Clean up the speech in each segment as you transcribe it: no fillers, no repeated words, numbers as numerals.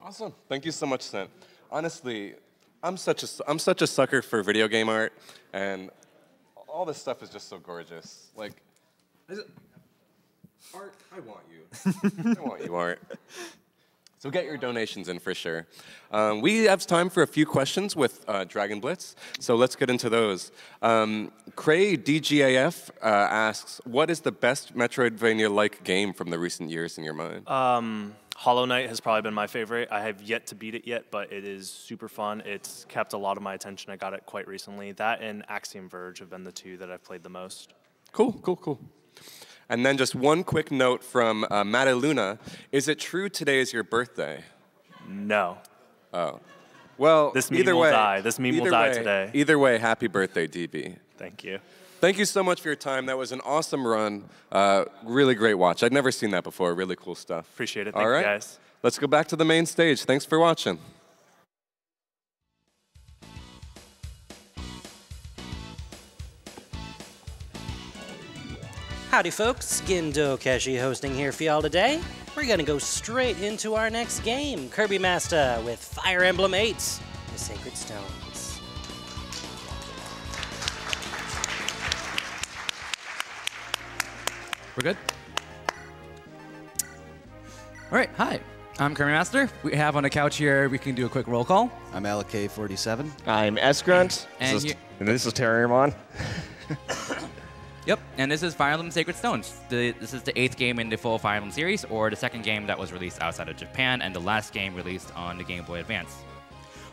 Awesome. Thank you so much, Sent. Honestly, I'm such a sucker for video game art, and all this stuff is just so gorgeous. Like, Art, I want you. I want you, Art. So get your donations in for sure. We have time for a few questions with Dragon Blitz, so let's get into those. Cray DGAF asks, what is the best Metroidvania-like game from the recent years in your mind? Hollow Knight has probably been my favorite. I have yet to beat it yet, but it is super fun. It's kept a lot of my attention. I got it quite recently. That and Axiom Verge have been the two that I've played the most. Cool, cool, cool. And then just one quick note from Mataluna. Is it true today is your birthday? No. Oh. Well, this meme will die. This meme will die today. Either way, happy birthday, DB. Thank you. Thank you so much for your time. That was an awesome run. Really great watch. I'd never seen that before. Really cool stuff. Appreciate it. Thank you, guys. Let's go back to the main stage. Thanks for watching. Howdy folks, Gindo Keshi hosting here for y'all today. We're gonna go straight into our next game, Kirbymastah with Fire Emblem 8, The Sacred Stones. We're good? All right, hi. I'm Kirbymastah. We have on the couch here, we can do a quick roll call. I'm Alak47. I'm S-Grunt. And this is Terriermon. Yep, and this is Fire Emblem Sacred Stones. This is the 8th game in the full Fire Emblem series, or the 2nd game that was released outside of Japan, and the last game released on the Game Boy Advance.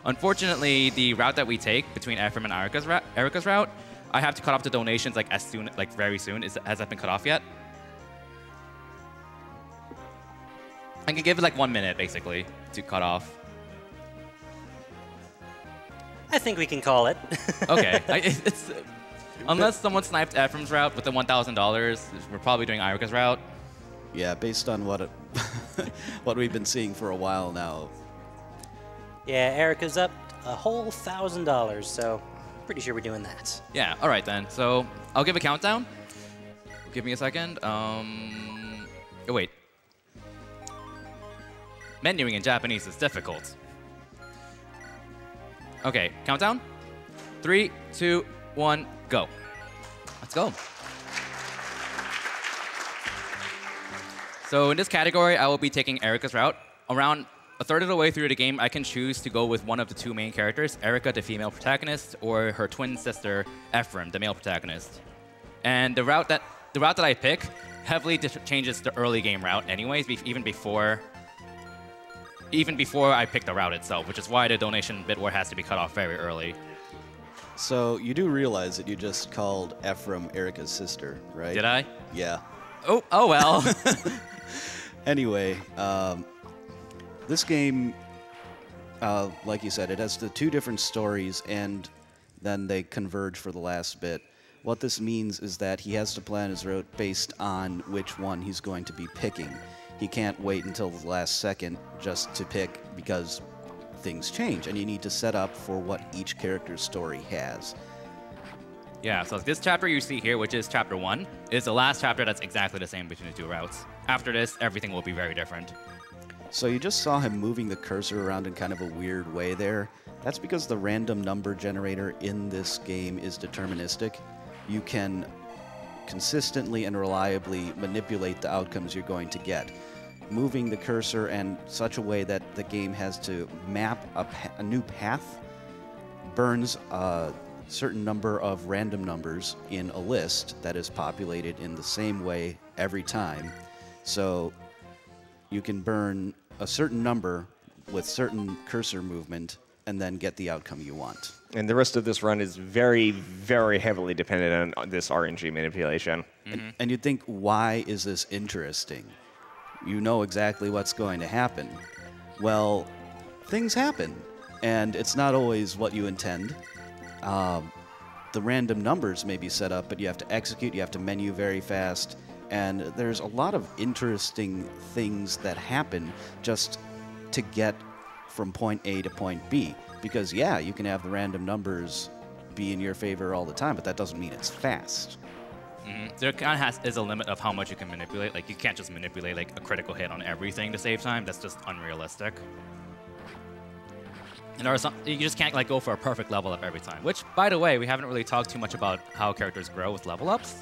Unfortunately, the route that we take between Ephraim and Eirika's route, I have to cut off the donations very soon. Has that been cut off yet? I can give it like 1 minute, basically, to cut off. I think we can call it. Okay. Unless someone sniped Ephraim's route with the $1,000, we're probably doing Eirika's route. Yeah, based on what what we've been seeing for a while now. Yeah, Eirika's up a whole $1,000, so pretty sure we're doing that. Yeah, all right then. So I'll give a countdown. Give me a second. Oh, wait. Menuing in Japanese is difficult. Okay, countdown. 3, 2, 1, go. Let's go. So in this category, I will be taking Eirika's route. Around a third of the way through the game, I can choose to go with one of the two main characters, Eirika, the female protagonist, or her twin sister, Ephraim, the male protagonist. And the route that I pick heavily changes the early game route anyways, even before I pick the route itself, which is why the donation bit has to be cut off very early. So you do realize that you just called Ephraim Eirika's sister, right? Did I? Yeah. Oh well. Anyway, this game, like you said, it has the two different stories, and then they converge for the last bit. What this means is that he has to plan his route based on which one he's going to be picking. He can't wait until the last second just to pick, because things change, and you need to set up for what each character's story has. Yeah, so this chapter you see here, which is chapter 1, is the last chapter that's exactly the same between the two routes. After this, everything will be very different. So you just saw him moving the cursor around in kind of a weird way there. That's because the random number generator in this game is deterministic. You can consistently and reliably manipulate the outcomes you're going to get. Moving the cursor in such a way that the game has to map a new path burns a certain number of random numbers in a list that is populated in the same way every time. So you can burn a certain number with certain cursor movement and then get the outcome you want. And the rest of this run is very, very heavily dependent on this RNG manipulation. Mm-hmm. And you'd think, why is this interesting? You know exactly what's going to happen. Well, things happen, and it's not always what you intend. The random numbers may be set up, but you have to execute, you have to menu very fast, and there's a lot of interesting things that happen just to get from point A to point B. Because, yeah, you can have the random numbers be in your favor all the time, but that doesn't mean it's fast. Mm-hmm. There kind of is a limit of how much you can manipulate. Like, you can't just manipulate like a critical hit on everything to save time. That's just unrealistic. And there are some, you just can't like go for a perfect level up every time. Which, by the way, we haven't really talked too much about how characters grow with level ups.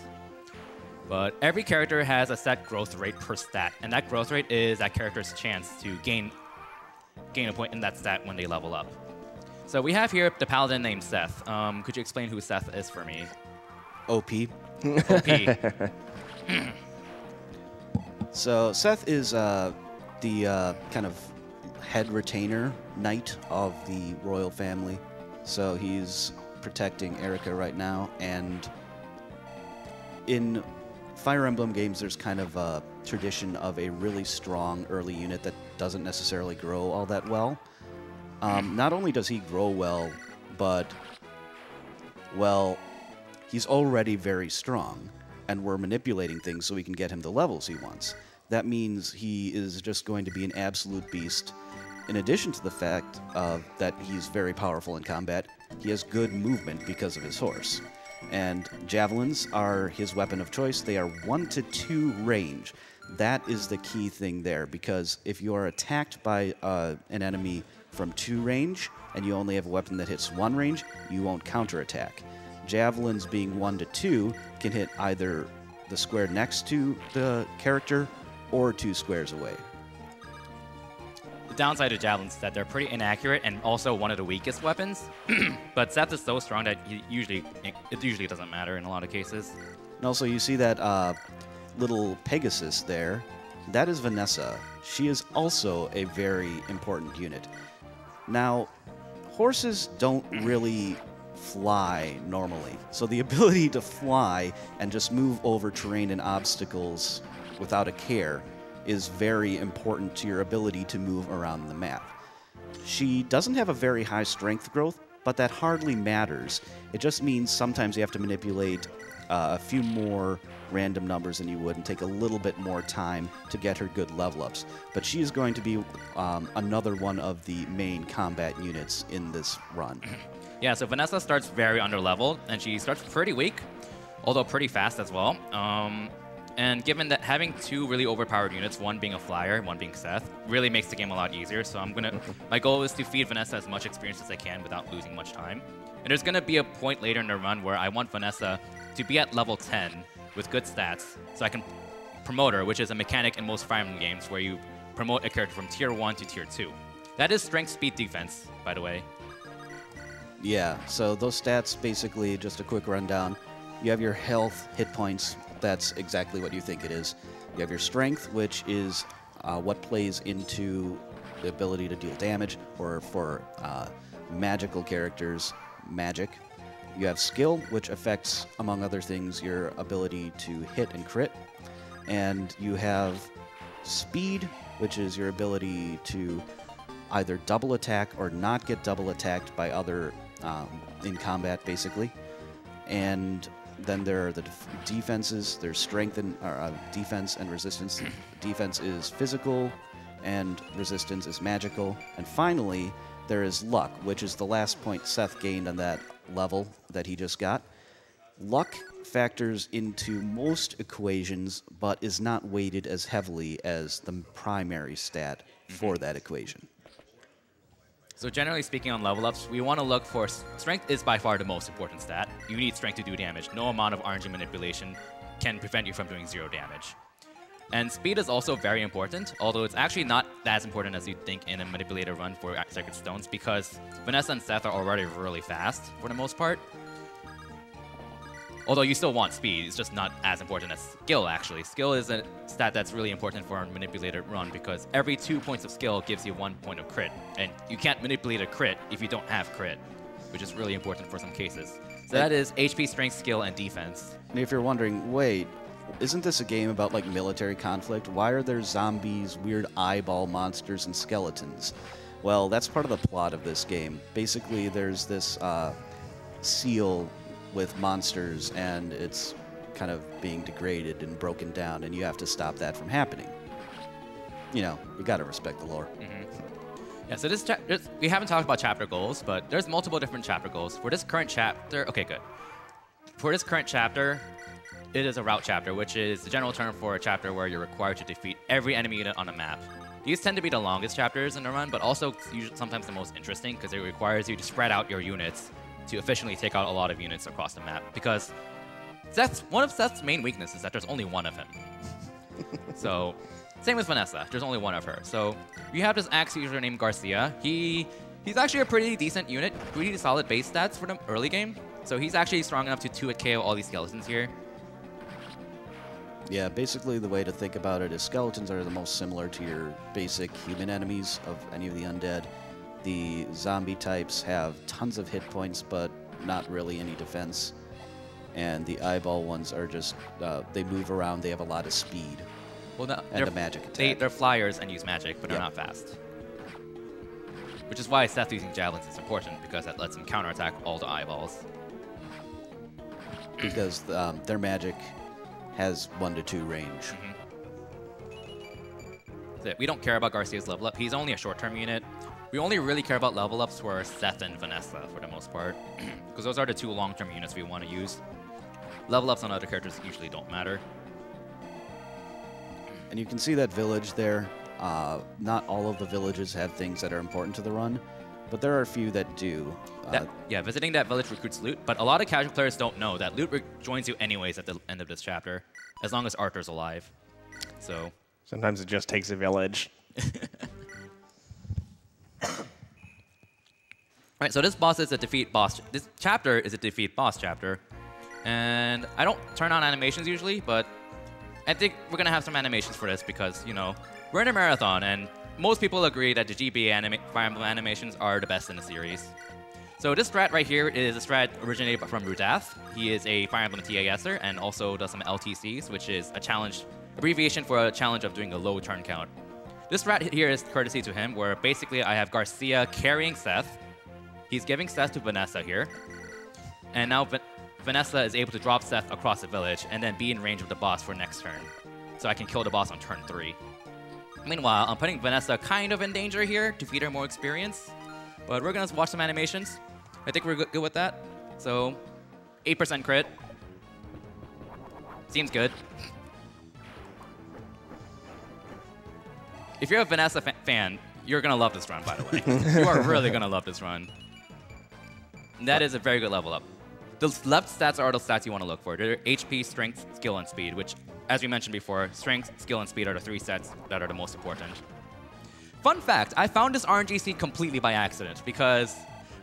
But every character has a set growth rate per stat, and that growth rate is that character's chance to gain a point in that stat when they level up. So we have here the paladin named Seth. Could you explain who Seth is for me? OP. OP. So Seth is the kind of head retainer knight of the royal family. So he's protecting Eirika right now, and in Fire Emblem games, there's kind of a tradition of a really strong early unit that doesn't necessarily grow all that well. Not only does he grow well, but, well, he's already very strong, and we're manipulating things so we can get him the levels he wants. That means he is just going to be an absolute beast. In addition to the fact that he's very powerful in combat, he has good movement because of his horse. And javelins are his weapon of choice. They are 1 to 2 range. That is the key thing there, because if you are attacked by an enemy from 2 range, and you only have a weapon that hits 1 range, you won't counterattack. Javelins being 1 to 2 can hit either the square next to the character or 2 squares away. The downside of javelins is that they're pretty inaccurate and also one of the weakest weapons. But Seth is so strong that it usually doesn't matter in a lot of cases. And also, you see that little Pegasus there. That is Vanessa. She is also a very important unit. Now, horses don't really fly normally. So the ability to fly and just move over terrain and obstacles without a care is very important to your ability to move around the map. She doesn't have a very high strength growth, but that hardly matters. It just means sometimes you have to manipulate a few more random numbers than you would and take a little bit more time to get her good level ups. But she is going to be another one of the main combat units in this run. Yeah, so Vanessa starts very underleveled, and she starts pretty weak, although pretty fast as well. And given that having 2 really overpowered units, one being a flyer, one being Seth, really makes the game a lot easier. So my goal is to feed Vanessa as much experience as I can without losing much time. And there's going to be a point later in the run where I want Vanessa to be at level 10 with good stats, so I can promote her, which is a mechanic in most Fire Emblem games where you promote a character from tier 1 to tier 2. That is strength, speed, defense, by the way. Yeah, so those stats, basically, just a quick rundown. You have your health, hit points. That's exactly what you think it is. You have your strength, which is what plays into the ability to deal damage, or for magical characters, magic. You have skill, which affects, among other things, your ability to hit and crit. And you have speed, which is your ability to either double attack or not get double attacked by other in combat, basically. And then there are the defenses. There's strength and defense and resistance. Defense is physical, and resistance is magical. And finally, there is luck, which is the last point Seth gained on that level that he just got. Luck factors into most equations, but is not weighted as heavily as the primary stat for that equation. So generally speaking on level ups, we want to look for strength is by far the most important stat. You need strength to do damage. No amount of RNG manipulation can prevent you from doing 0 damage. And speed is also very important, although it's actually not as important as you think in a manipulator run for Sacred Stones, because Vanessa and Seth are already really fast for the most part. Although you still want speed, it's just not as important as skill, actually. Skill is a stat that's really important for a manipulated run, because every 2 points of skill gives you 1 point of crit. And you can't manipulate a crit if you don't have crit, which is really important for some cases. So that is HP, strength, skill, and defense. And if you're wondering, wait, isn't this a game about, like, military conflict? Why are there zombies, weird eyeball monsters, and skeletons? Well, that's part of the plot of this game. Basically, there's this seal with monsters, and it's kind of being degraded and broken down, and you have to stop that from happening. You know, you gotta respect the lore. Yeah, so we haven't talked about chapter goals, but there's multiple different chapter goals. For this current chapter, okay, good. For this current chapter, it is a route chapter, which is the general term for a chapter where you're required to defeat every enemy unit on the map. These tend to be the longest chapters in the run, but also usually sometimes the most interesting because it requires you to spread out your units to efficiently take out a lot of units across the map. Because one of Seth's main weaknesses is that there's only one of him. So, same with Vanessa. There's only one of her. So, you have this axe user named Garcia. He's actually a pretty decent unit, pretty solid base stats for the early game. So he's actually strong enough to 2-hit KO all these skeletons here. Yeah, basically the way to think about it is skeletons are the most similar to your basic human enemies of any of the undead. The zombie types have tons of hit points, but not really any defense. And the eyeball ones are just, they move around, they have a lot of speed. Well, no, and a magic attack. They're flyers and use magic, but they're not fast. Which is why Seth using javelins is important, because that lets him counterattack all the eyeballs. Because their magic has 1 to 2 range. We don't care about Garcia's level up. He's only a short-term unit. We only really care about level ups for Seth and Vanessa for the most part, because those are the 2 long-term units we want to use. Level ups on other characters usually don't matter. And you can see that village there. Not all of the villages have things that are important to the run, but there are a few that do. Yeah, visiting that village recruits loot, but a lot of casual players don't know that loot joins you anyways at the end of this chapter, as long as Arthur's alive. So sometimes it just takes a village. Alright, so this boss is a defeat boss. This chapter is a defeat boss chapter. And I don't turn on animations usually, but I think we're going to have some animations for this because, you know, we're in a marathon, and most people agree that the GB Fire Emblem animations are the best in the series. So this strat right here is a strat originated from Rudath. He is a Fire Emblem TASer and also does some LTCs, which is a challenge, abbreviation for a challenge of doing a low turn count. This strat here is courtesy to him, where basically I have Garcia carrying Seth. He's giving Seth to Vanessa here. And now Vanessa is able to drop Seth across the village and then be in range of the boss for next turn. So I can kill the boss on turn 3. Meanwhile, I'm putting Vanessa kind of in danger here to feed her more experience. But we're going to watch some animations. I think we're good with that. So, 8% crit. Seems good. If you're a Vanessa fan, you're going to love this run, by the way. You are really going to love this run. And that is a very good level up. The left stats are the stats you want to look for. They're HP, strength, skill, and speed, which, as we mentioned before, strength, skill, and speed are the 3 sets that are the most important. Fun fact, I found this RNG seed completely by accident, because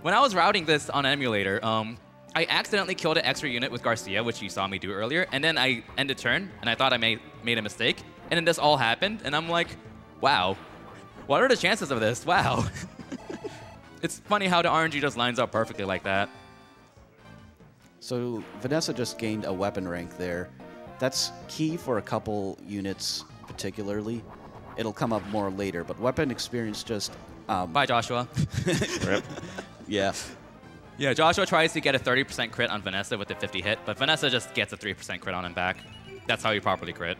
when I was routing this on an emulator, I accidentally killed an extra unit with Garcia, which you saw me do earlier, and then I ended turn, and I thought I made a mistake, and then this all happened, and I'm like, wow, what are the chances of this? Wow. It's funny how the RNG just lines up perfectly like that. So Vanessa just gained a weapon rank there. That's key for a couple units particularly. It'll come up more later, but weapon experience just... Bye, Joshua. Rip. Yeah. Yeah, Joshua tries to get a 30% crit on Vanessa with a 50 hit, but Vanessa just gets a 3% crit on him back. That's how you properly crit.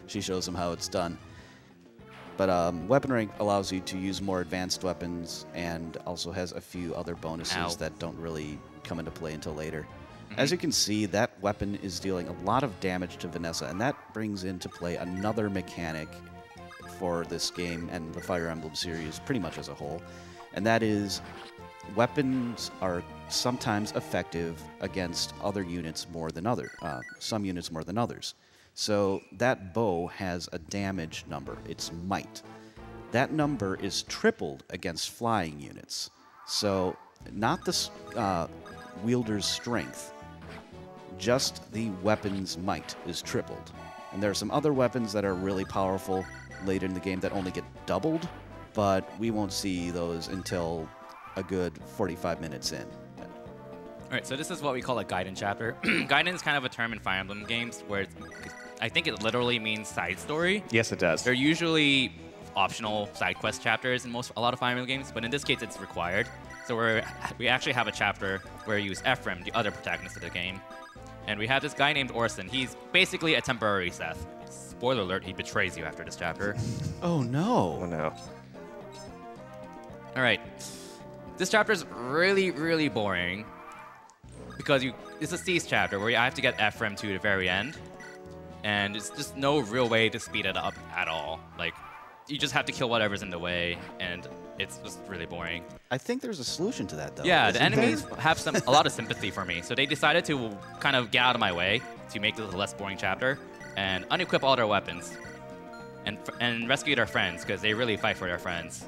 She shows him how it's done. But weapon rank allows you to use more advanced weapons and also has a few other bonuses that don't really come into play until later. As you can see, that weapon is dealing a lot of damage to Vanessa, and that brings into play another mechanic for this game and the Fire Emblem series pretty much as a whole, and that is weapons are sometimes effective against other units more than some units more than others. So that bow has a damage number, its might. That number is tripled against flying units. So not the wielder's strength, just the weapon's might is tripled. And there are some other weapons that are really powerful later in the game that only get doubled, but we won't see those until a good 45 minutes in. All right, so this is what we call a Gaiden chapter. Gaiden is kind of a term in Fire Emblem games where I think it literally means side story. Yes, it does. They're usually optional side quest chapters in a lot of Fire Emblem games, but in this case, it's required. So we actually have a chapter where you use Ephraim, the other protagonist of the game. And we have this guy named Orson. He's basically a temporary Seth. Spoiler alert, he betrays you after this chapter. Oh, no. Oh, no. All right. This chapter is really, really boring because it's a Cease chapter where I have to get Ephraim to the very end. And it's just no real way to speed it up at all. Like, you just have to kill whatever's in the way, and it's just really boring. I think there's a solution to that, though. Yeah, the isn't there? enemies have a lot of sympathy for me, so they decided to kind of get out of my way to make this a less boring chapter and unequip all their weapons and rescue their friends, because they really fight for their friends.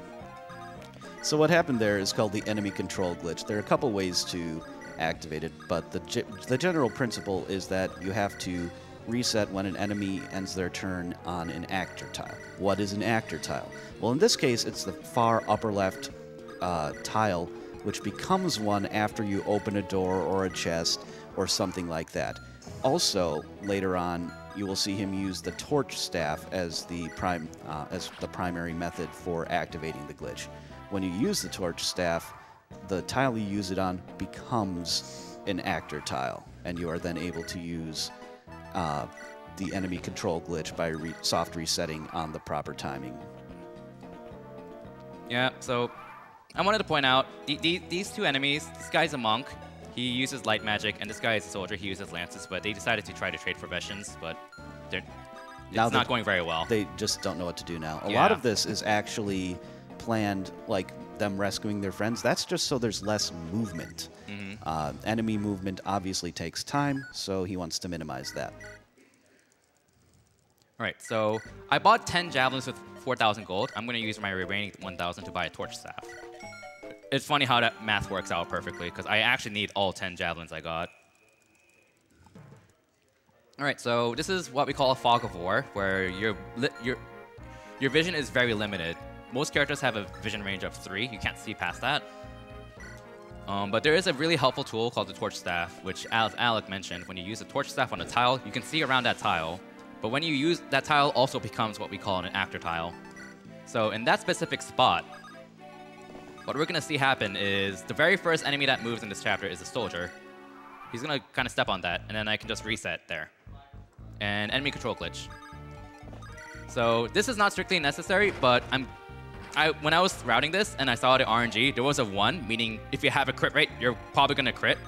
So what happened there is called the enemy control glitch. There are a couple ways to activate it, but the general principle is that you have to reset when an enemy ends their turn on an actor tile. What is an actor tile? Well, in this case, it's the far upper left tile, which becomes one after you open a door or a chest or something like that. Also, later on, you will see him use the torch staff as the primary method for activating the glitch. When you use the torch staff, the tile you use it on becomes an actor tile, and you are then able to use the enemy control glitch by soft resetting on the proper timing. Yeah, so I wanted to point out these two enemies. This guy's a monk. He uses light magic, and this guy is a soldier. He uses lances, but they decided to try to trade professions, but it's not going very well. They just don't know what to do now. A Yeah. lot of this is actually planned, like them rescuing their friends. That's just so there's less movement. Enemy movement obviously takes time, so he wants to minimize that. All right, so I bought 10 javelins with 4,000 gold. I'm going to use my remaining 1,000 to buy a torch staff. It's funny how that math works out perfectly, because I actually need all 10 javelins I got. All right, so this is what we call a fog of war, where your vision is very limited. Most characters have a vision range of 3. You can't see past that. But there is a really helpful tool called the torch staff, which, as Alec mentioned, when you use the torch staff on a tile, you can see around that tile. But when you use that tile, also becomes what we call an actor tile. So in that specific spot, what we're going to see happen is the very first enemy that moves in this chapter is a soldier. He's going to kind of step on that, and then I can just reset there. And enemy control glitch. So this is not strictly necessary, but when I was routing this and I saw the RNG, there was a 1, meaning if you have a crit rate, you're probably going to crit.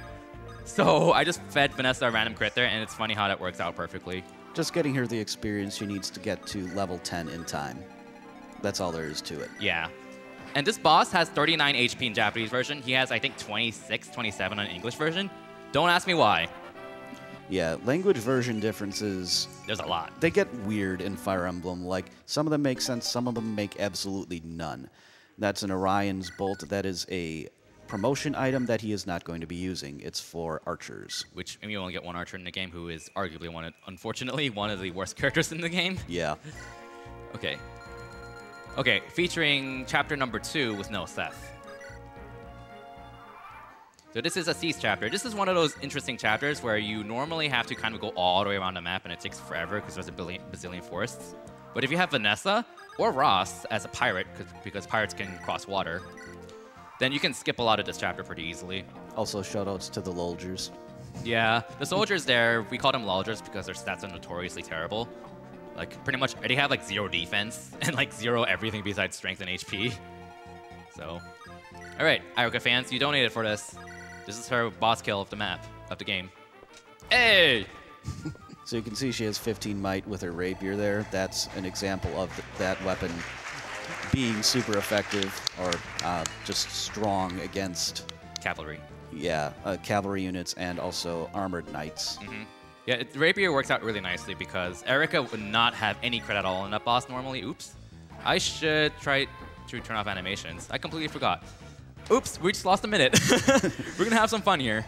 So I just fed Vanessa a random crit there, and it's funny how that works out perfectly. Just getting her the experience she needs to get to level 10 in time. That's all there is to it. Yeah. And this boss has 39 HP in Japanese version. He has, I think, 26, 27 on English version. Don't ask me why. Yeah, language version differences, There's a lot. they get weird in Fire Emblem. Like, some of them make sense, some of them make absolutely none. That's an Orion's Bolt. That is a promotion item that he is not going to be using. It's for archers. Which, I mean, you only get one archer in the game who is arguably unfortunately, one of the worst characters in the game. Yeah. Okay. Okay, featuring chapter number 2 with no Seth. So this is a Cease chapter. This is one of those interesting chapters where you normally have to kind of go all the way around the map and it takes forever because there's a bazillion forests. But if you have Vanessa or Ross as a pirate, because pirates can cross water, then you can skip a lot of this chapter pretty easily. Also, shoutouts to the Lolgers. Yeah, the soldiers there, we call them Lolgers because their stats are notoriously terrible. Like, pretty much, they have like 0 defense and like 0 everything besides strength and HP. So, all right, Eirika fans, you donated for this. This is her boss kill of the map, of the game. Hey! So you can see she has 15 might with her rapier there. That's an example of that weapon being super effective or just strong against Cavalry. Yeah, cavalry units and also armored knights. Yeah, the rapier works out really nicely because Eirika would not have any crit at all in that boss normally. Oops. I should try to turn off animations. I completely forgot. Oops, we just lost a minute. We're going to have some fun here.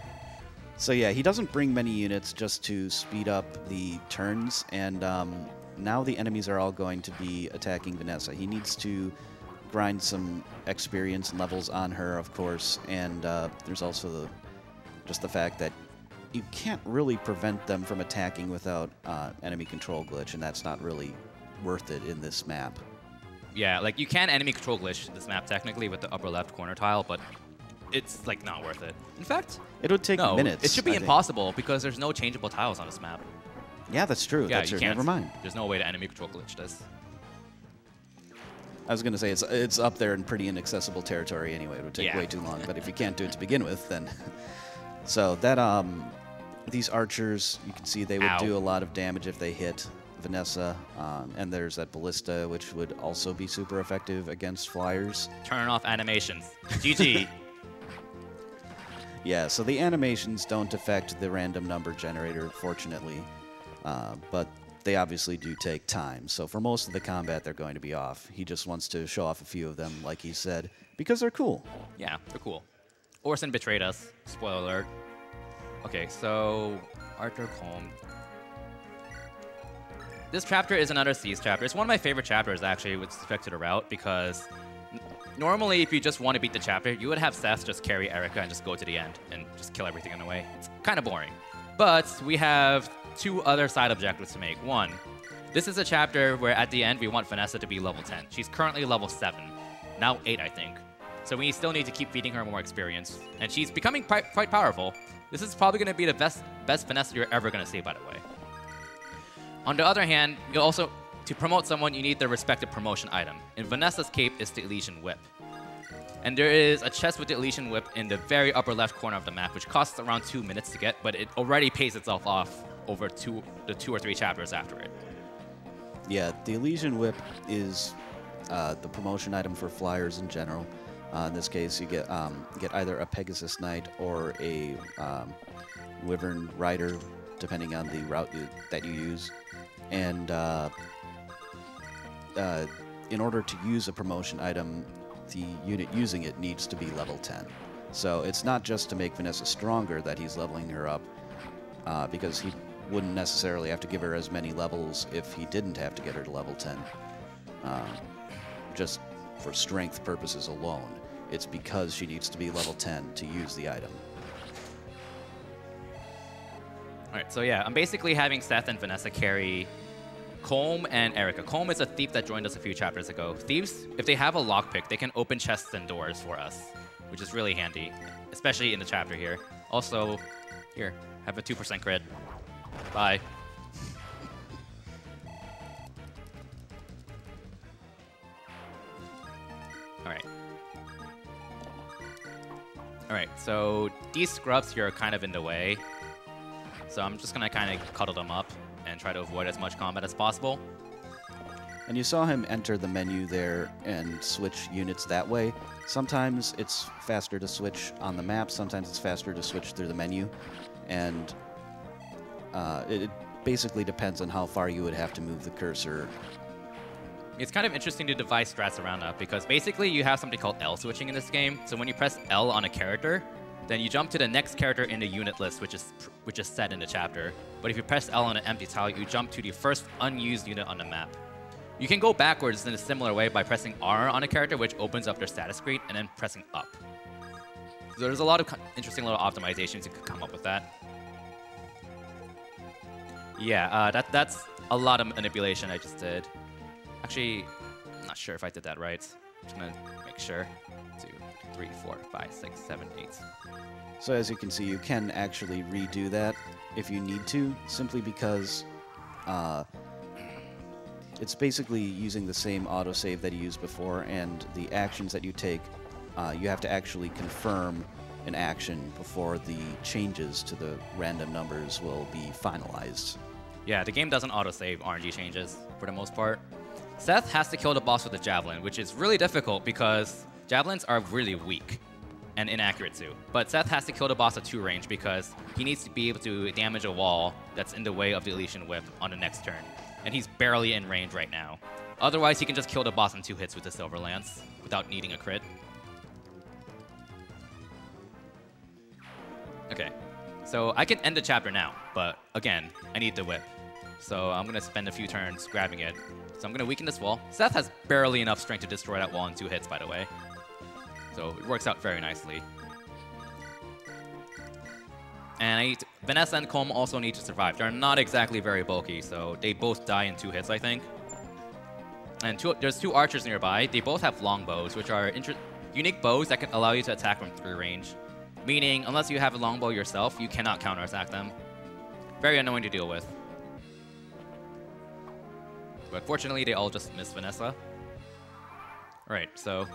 So yeah, he doesn't bring many units just to speed up the turns, and now the enemies are all going to be attacking Vanessa. He needs to grind some experience and levels on her, of course, and there's also just the fact that you can't really prevent them from attacking without enemy control glitch, and that's not really worth it in this map. Yeah, like you can enemy control glitch this map technically with the upper left corner tile, but it's like not worth it. In fact, it would take minutes. It should be I think. impossible because there's no changeable tiles on this map. Yeah, that's true. Yeah, that's you true. can't. Never mind. There's no way to enemy control glitch this. I was going to say it's up there in pretty inaccessible territory anyway. It would take way too long. But if you can't do it to begin with, then so that these archers, you can see they would do a lot of damage if they hit Vanessa, and there's that Ballista, which would also be super effective against flyers. Turn off animations. GG. Yeah, so the animations don't affect the random number generator, fortunately, but they obviously do take time. So for most of the combat, they're going to be off. He just wants to show off a few of them, like he said, because they're cool. Yeah, they're cool. Orson betrayed us. Spoiler alert. Okay, so Arthur Colm. This chapter is another Seas chapter. It's one of my favorite chapters, actually, with respect to the route, because normally, if you just want to beat the chapter, you would have Seth just carry Eirika and just go to the end and just kill everything in the way. It's kind of boring. But we have two other side objectives to make. One, this is a chapter where at the end we want Vanessa to be level 10. She's currently level 7, now 8, I think. So we still need to keep feeding her more experience. And she's becoming quite powerful. This is probably going to be the best Vanessa you're ever going to see, by the way. On the other hand, you also, to promote someone, you need their respective promotion item. In Vanessa's cape is the Elysian Whip. And there is a chest with the Elysian Whip in the very upper left corner of the map, which costs around 2 minutes to get, but it already pays itself off over the 2 or 3 chapters after it. Yeah, the Elysian Whip is the promotion item for flyers in general. In this case, you get either a Pegasus Knight or a Wyvern Rider, depending on the route that you use. And in order to use a promotion item, the unit using it needs to be level 10. So it's not just to make Vanessa stronger that he's leveling her up, because he wouldn't necessarily have to give her as many levels if he didn't have to get her to level 10. Just for strength purposes alone. It's because she needs to be level 10 to use the item. Alright, so yeah, I'm basically having Seth and Vanessa carry Colm and Eirika. Colm is a thief that joined us a few chapters ago. Thieves, if they have a lockpick, they can open chests and doors for us, which is really handy, especially in the chapter here. Also, here, have a 2% crit. Bye. Alright. Alright, so these scrubs here are kind of in the way. So I'm just going to kind of cuddle them up and try to avoid as much combat as possible. And you saw him enter the menu there and switch units that way. Sometimes it's faster to switch on the map, sometimes it's faster to switch through the menu. And it basically depends on how far you would have to move the cursor. It's kind of interesting to devise strats around that, because basically you have something called L switching in this game. So when you press L on a character, then you jump to the next character in the unit list, which is set in the chapter. But if you press L on an empty tile, you jump to the first unused unit on the map. You can go backwards in a similar way by pressing R on a character, which opens up their status screen, and then pressing up. So there's a lot of interesting little optimizations you could come up with that. Yeah, that's a lot of manipulation I just did. Actually, I'm not sure if I did that right. I'm just gonna make sure. 2, 3, 4, 5, 6, 7, 8. So as you can see, you can actually redo that if you need to, simply because it's basically using the same autosave that you used before, and the actions that you take, you have to actually confirm an action before the changes to the random numbers will be finalized. Yeah, the game doesn't autosave RNG changes for the most part. Seth has to kill the boss with a javelin, which is really difficult because javelins are really weak and inaccurate too. But Seth has to kill the boss at 2 range because he needs to be able to damage a wall that's in the way of the Elysian Whip on the next turn. And he's barely in range right now. Otherwise, he can just kill the boss in 2 hits with the Silver Lance without needing a crit. Okay, so I can end the chapter now, but again, I need the whip. So I'm gonna spend a few turns grabbing it. So I'm gonna weaken this wall. Seth has barely enough strength to destroy that wall in 2 hits, by the way. So it works out very nicely. And Vanessa and Colm also need to survive. They're not exactly very bulky, so they both die in 2 hits, I think. And there's 2 archers nearby. They both have longbows, which are unique bows that can allow you to attack from 3 range. Meaning, unless you have a longbow yourself, you cannot counterattack them. Very annoying to deal with. But fortunately, they all just miss Vanessa. Alright, so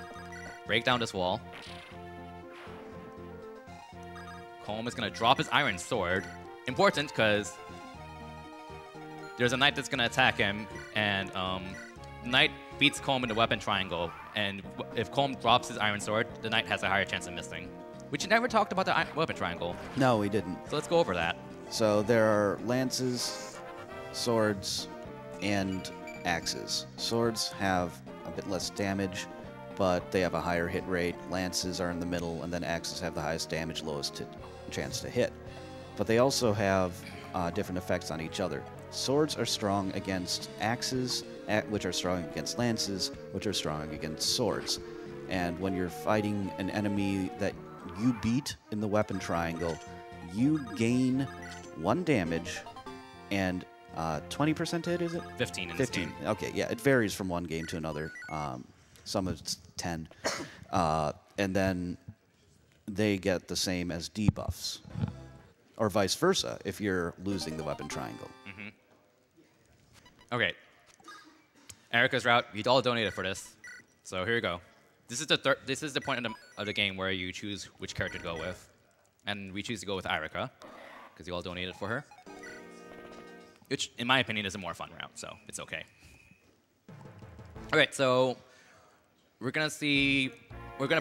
break down this wall. Colm is going to drop his iron sword. Important, because there's a knight that's going to attack him, and knight beats Colm in the weapon triangle, and if Colm drops his iron sword, the knight has a higher chance of missing. Which you never talked about the weapon triangle. No, we didn't. So let's go over that. So there are lances, swords, and axes. Swords have a bit less damage, but they have a higher hit rate. Lances are in the middle, and then axes have the highest damage, lowest chance to hit. But they also have different effects on each other. Swords are strong against axes, which are strong against lances, which are strong against swords. And when you're fighting an enemy that you beat in the weapon triangle, you gain 1 damage and 20% hit, is it? 15 in this 15. game. Okay, yeah, it varies from one game to another. Some of it's 10. And then they get the same as debuffs. Or vice versa, if you're losing the weapon triangle. Okay. Eirika's route. You all donated for this, so here you go. This is the point of the game where you choose which character to go with, and we choose to go with Eirika because you all donated for her, which, in my opinion, is a more fun route. So it's okay. All right, so we're gonna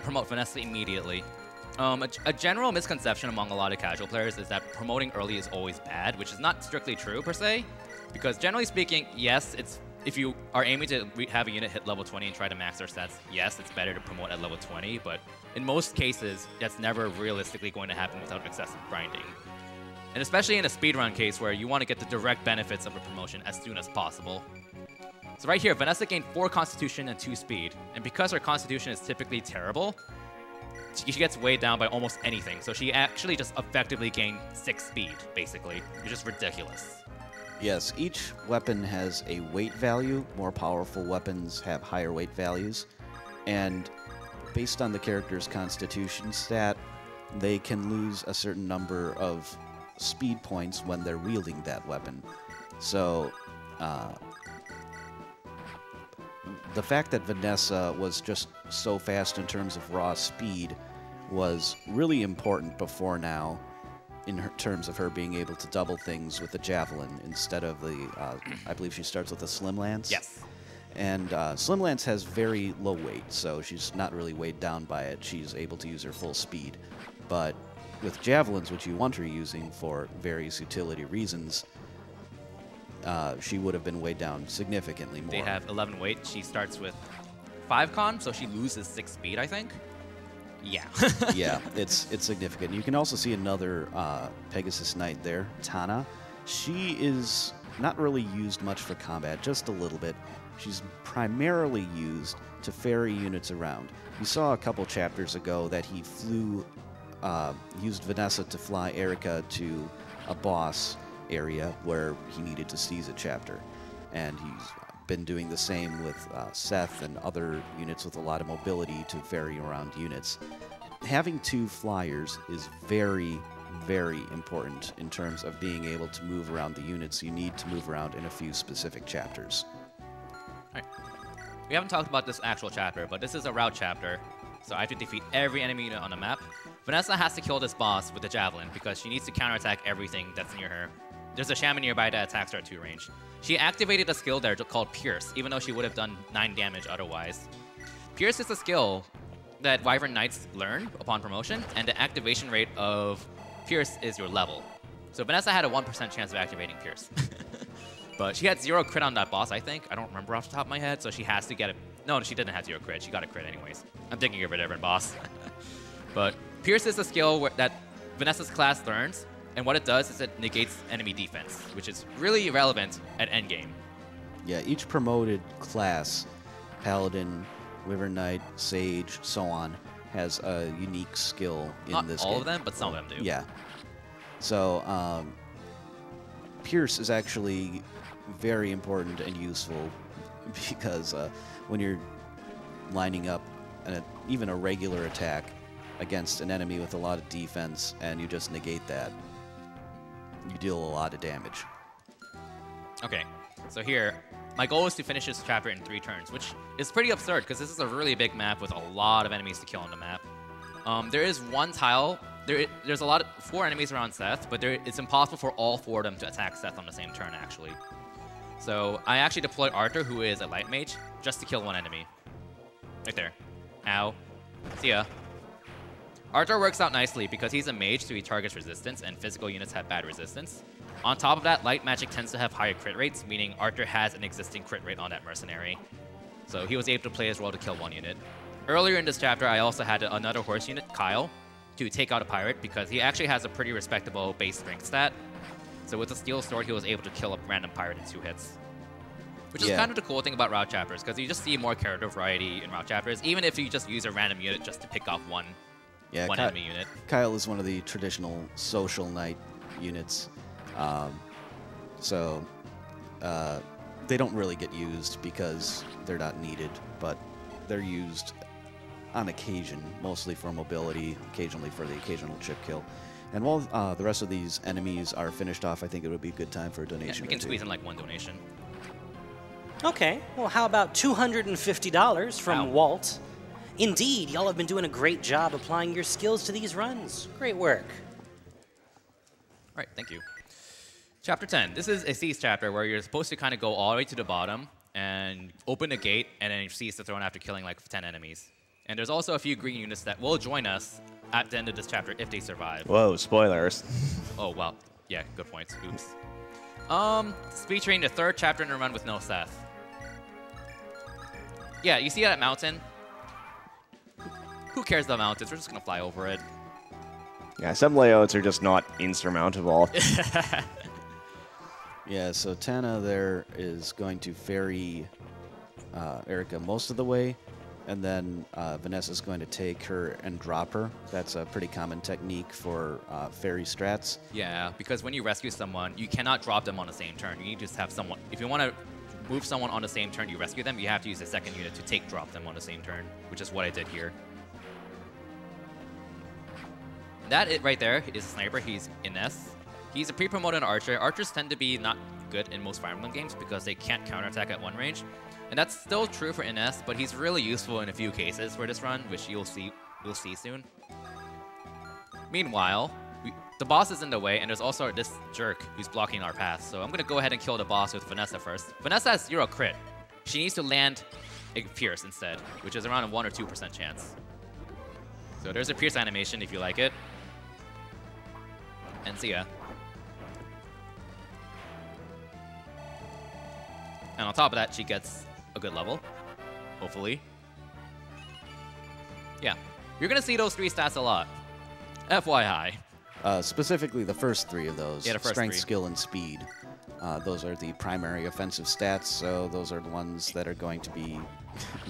promote Vanessa immediately. A general misconception among a lot of casual players is that promoting early is always bad, which is not strictly true per se, because generally speaking, yes, if you are aiming to have a unit hit level 20 and try to max their stats, yes, it's better to promote at level 20, but in most cases, that's never realistically going to happen without excessive grinding. And especially in a speedrun case where you want to get the direct benefits of a promotion as soon as possible. So right here, Vanessa gained 4 Constitution and 2 Speed, and because her Constitution is typically terrible, she gets weighed down by almost anything, so she actually just effectively gained 6 Speed, basically. It's just ridiculous. Yes, each weapon has a weight value. More powerful weapons have higher weight values. And based on the character's constitution stat, they can lose a certain number of speed points when they're wielding that weapon. So, the fact that Vanessa was just so fast in terms of raw speed was really important before now, in terms of her being able to double things with the javelin instead of the, I believe she starts with a slim lance. Yes. And slim lance has very low weight, so she's not really weighed down by it. She's able to use her full speed. But with javelins, which you want her using for various utility reasons, she would have been weighed down significantly more. They have 11 weight. She starts with 5 con, so she loses 6 speed, I think. Yeah. Yeah, it's significant. You can also see another Pegasus Knight there, Tana. She is not really used much for combat, just a little bit. She's primarily used to ferry units around. You saw a couple chapters ago that he used Vanessa to fly Eirika to a boss area where he needed to seize a chapter. And he's been doing the same with Seth and other units with a lot of mobility to ferry around units. Having 2 flyers is very, very important in terms of being able to move around the units you need to move around in a few specific chapters. All right. We haven't talked about this actual chapter, but this is a route chapter, so I have to defeat every enemy unit on the map. Vanessa has to kill this boss with a javelin because she needs to counterattack everything that's near her. There's a shaman nearby that attacks her at 2 range. She activated a skill there called Pierce, even though she would have done 9 damage otherwise. Pierce is a skill that Wyvern Knights learn upon promotion, and the activation rate of Pierce is your level. So Vanessa had a 1% chance of activating Pierce. But she had 0 crit on that boss, I think. I don't remember off the top of my head, so she has to get it. No, she didn't have 0 crit. She got a crit anyways. I'm thinking of a different boss. But Pierce is a skill that Vanessa's class learns, and what it does is it negates enemy defense, which is really relevant at endgame. Yeah, each promoted class, Paladin, Wyvern Knight, Sage, so on, has a unique skill in Not this all game. of them, but some of them do. Yeah. So, Pierce is actually very important and useful because when you're lining up even a regular attack against an enemy with a lot of defense and you just negate that, you deal a lot of damage. Okay, so here, my goal is to finish this chapter in 3 turns, which is pretty absurd because this is a really big map with a lot of enemies to kill on the map. There is one tile. There's a 4 enemies around Seth, but it's impossible for all 4 of them to attack Seth on the same turn, actually. So I actually deploy Arthur, who is a light mage, just to kill one enemy. Right there. Ow. See ya. Arthur works out nicely because he's a mage, so he targets resistance, and physical units have bad resistance. On top of that, light magic tends to have higher crit rates, meaning Arthur has an existing crit rate on that mercenary. So he was able to play his role to kill one unit. Earlier in this chapter, I also had another horse unit, Kyle, to take out a pirate because he actually has a pretty respectable base strength stat. So with a steel sword, he was able to kill a random pirate in 2 hits. Which is kind of the cool thing about route chapters, because you just see more character variety in route chapters, even if you just use a random unit just to pick off one enemy unit. Kyle is one of the traditional social knight units. They don't really get used because they're not needed, but they're used on occasion, mostly for mobility, occasionally for the occasional chip kill. And while the rest of these enemies are finished off, I think it would be a good time for a donation. We can squeeze in like 1 donation. Okay, well, how about $250 from Walt? Indeed, y'all have been doing a great job applying your skills to these runs. Great work. All right, thank you. Chapter 10. This is a siege chapter where you're supposed to kind of go all the way to the bottom and open the gate and then seize the throne after killing like 10 enemies. And there's also a few green units that will join us at the end of this chapter if they survive. Whoa, spoilers. Oh, well, yeah, good points. Oops. Featuring the 3rd chapter in a run with no Seth. Yeah, you see that mountain? Who cares about mountains? We're just going to fly over it. Yeah, some layouts are just not insurmountable. Yeah, so Tana there is going to ferry Eirika most of the way, and then Vanessa's going to take her and drop her. That's a pretty common technique for ferry strats. Yeah, because when you rescue someone, you cannot drop them on the same turn. You need to just have someone... If you want to move someone on the same turn you rescue them, you have to use a 2nd unit to drop them on the same turn, which is what I did here. That right there is a sniper. He's Ines. He's a pre-promoted archer. Archers tend to be not good in most Fire Emblem games because they can't counterattack at 1 range. And that's still true for Ines, but he's really useful in a few cases for this run, which you'll see soon. Meanwhile, the boss is in the way, and there's also this jerk who's blocking our path. So I'm going to go ahead and kill the boss with Vanessa first. Vanessa has 0 crit. She needs to land a Pierce instead, which is around a 1 or 2% chance. So there's a Pierce animation if you like it. And see ya. And on top of that, she gets a good level, hopefully. Yeah, you're going to see those 3 stats a lot. FYI. Specifically, the first 3 of those. Yeah, the first Strength, 3. skill, and speed. Those are the primary offensive stats, so those are the ones that are going to be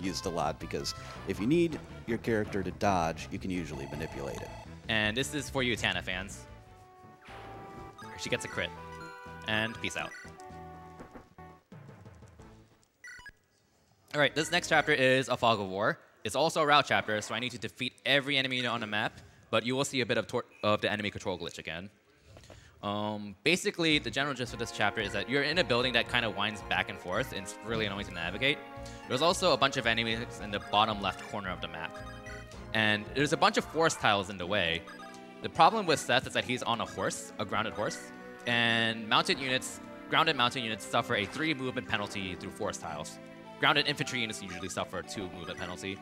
used a lot, because if you need your character to dodge, you can usually manipulate it. And this is for you Tana fans. She gets a crit. And peace out. Alright, this next chapter is a Fog of War. It's also a route chapter, so I need to defeat every enemy unit on the map, but you will see a bit of the enemy control glitch again. Basically, the general gist of this chapter is that you're in a building that kind of winds back and forth, and it's really annoying to navigate. There's also a bunch of enemies in the bottom left corner of the map. And there's a bunch of forest tiles in the way. The problem with Seth is that he's on a horse, a grounded horse, and grounded mounted units suffer a 3 movement penalty through forest tiles. Grounded infantry units usually suffer a 2 movement penalty.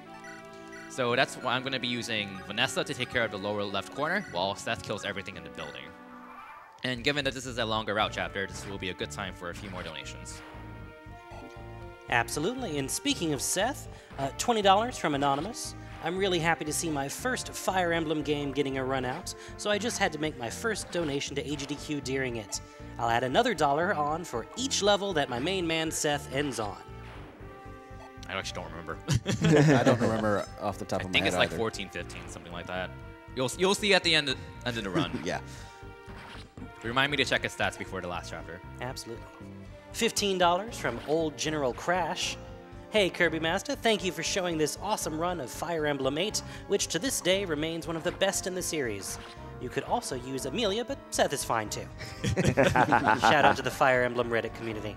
So that's why I'm going to be using Vanessa to take care of the lower left corner, while Seth kills everything in the building. And given that this is a longer route chapter, this will be a good time for a few more donations. Absolutely, and speaking of Seth, $20 from Anonymous. I'm really happy to see my first Fire Emblem game getting a run out, so I just had to make my first donation to AGDQ during it. I'll add another $1 on for each level that my main man Seth ends on. I actually don't remember. I don't remember off the top of my head. I think it's like either. 14, 15, something like that. You'll see at the end of the run. Yeah. Remind me to check his stats before the last chapter. Absolutely. $15 from Old General Crash. Hey Kirbymastah, thank you for showing this awesome run of Fire Emblem 8, which to this day remains one of the best in the series. You could also use Amelia, but Seth is fine too. Shout out to the Fire Emblem Reddit community.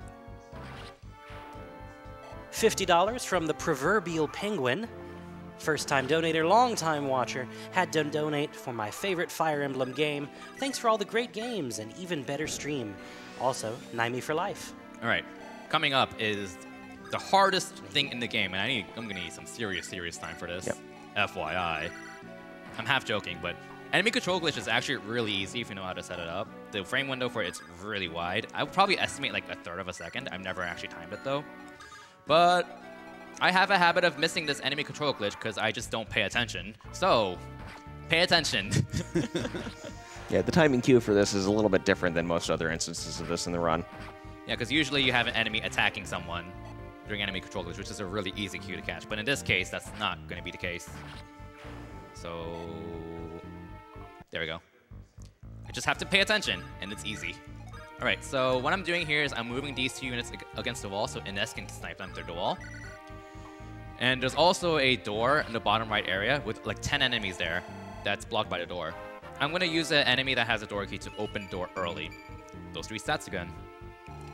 $50 from the Proverbial Penguin. First time donator, long time watcher, had to donate for my favorite Fire Emblem game. Thanks for all the great games and even better stream. Also, Naimi for life. All right. coming up is the hardest thing in the game, and I'm gonna need some serious time for this. Yep. FYI. I'm half joking, but enemy control glitch is actually really easy if you know how to set it up. The frame window for it's really wide. I would probably estimate like 1/3 of a second. I've never actually timed it though. But I have a habit of missing this enemy control glitch because I just don't pay attention. So, pay attention. Yeah, the timing queue for this is a little bit different than most other instances of this in the run. Yeah, because usually you have an enemy attacking someone during enemy control glitch, which is a really easy cue to catch. But in this case, that's not going to be the case. So, there we go. I just have to pay attention, and it's easy. All right, so what I'm doing here is I'm moving these 2 units against the wall, so Ines can snipe them through the wall. And there's also a door in the bottom right area with like 10 enemies there that's blocked by the door. I'm going to use an enemy that has a door key to open the door early. Those 3 stats again.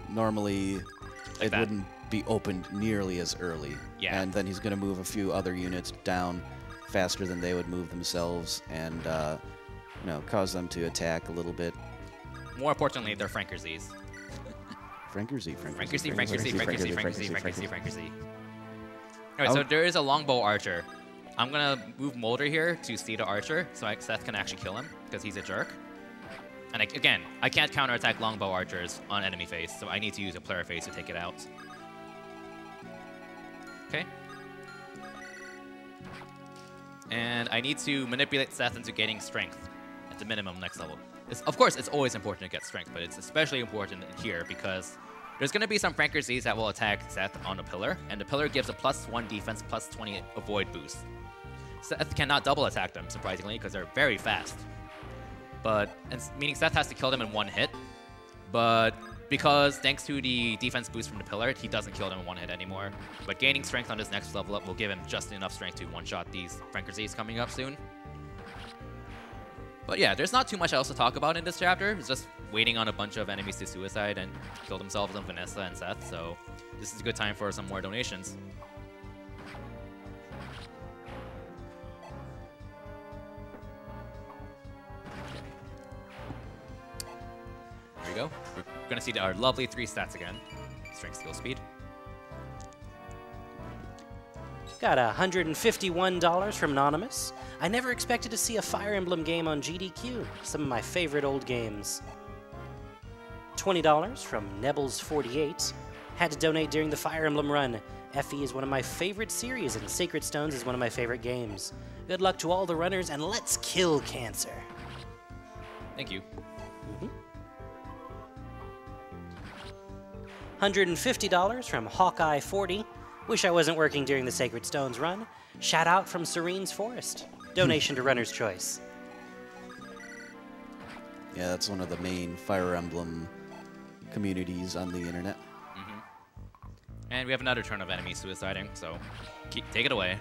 Normally, Like it that. wouldn't be opened nearly as early. Yeah. And then he's going to move a few other units down faster than they would move themselves and, you know, cause them to attack a little bit. More importantly, they're Frankerz's. Frankerzy. Alright, so there is a longbow archer. I'm gonna move Molder here to see the archer, so Seth can actually kill him, because he's a jerk. And again, I can't counterattack longbow archers on enemy face, so I need to use a player face to take it out. Okay. And I need to manipulate Seth into gaining strength at the minimum next level. Of course, it's always important to get strength, but it's especially important here because there's going to be some Frankerz's that will attack Seth on the pillar, and the pillar gives a +1 defense, +20 avoid boost. Seth cannot double attack them, surprisingly, because they're very fast. Meaning Seth has to kill them in 1 hit, but because thanks to the defense boost from the pillar, he doesn't kill them in 1 hit anymore. But gaining strength on this next level up will give him just enough strength to one-shot these Frankerz's coming up soon. But yeah, there's not too much else to talk about in this chapter. It's just waiting on a bunch of enemies to suicide and kill themselves on Vanessa and Seth, so this is a good time for some more donations. There we go. We're going to see our lovely 3 stats again. Strength, skill, speed. Got $151 from Anonymous. I never expected to see a Fire Emblem game on GDQ. Some of my favorite old games. $20 from Nebbles48. Had to donate during the Fire Emblem run. FE is one of my favorite series, and Sacred Stones is one of my favorite games. Good luck to all the runners, and let's kill cancer. Thank you. $150 from Hawkeye40. Wish I wasn't working during the Sacred Stones run. Shout out from Serene's Forest. Donation to Runner's Choice. Yeah, that's one of the main Fire Emblem communities on the internet. And we have another turn of enemies suiciding, so take it away.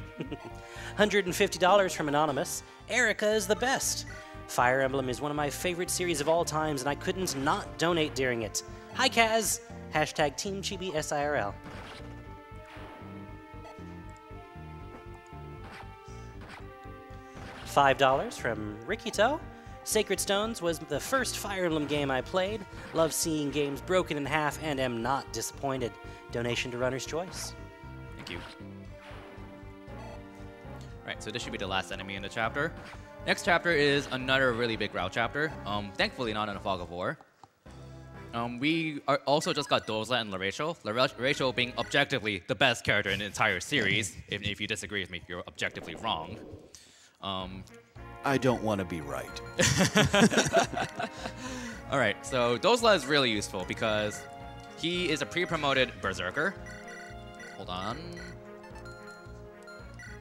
$150 from Anonymous. Eirika is the best. Fire Emblem is one of my favorite series of all times, and I couldn't not donate during it. Hi, Kaz. Hashtag Team Chibi SIRL. $5 from Rikito. Sacred Stones was the first Fire Emblem game I played. Love seeing games broken in half and am not disappointed. Donation to Runner's Choice. Thank you. Alright, so this should be the last enemy in the chapter. Next chapter is another really big route chapter. Thankfully not in a Fog of War. We also just got Dozla and Larachel. Larachel being objectively the best character in the entire series. If you disagree with me, you're objectively wrong. I don't want to be right. Alright, so Dozla is really useful because he is a pre-promoted Berserker. Hold on.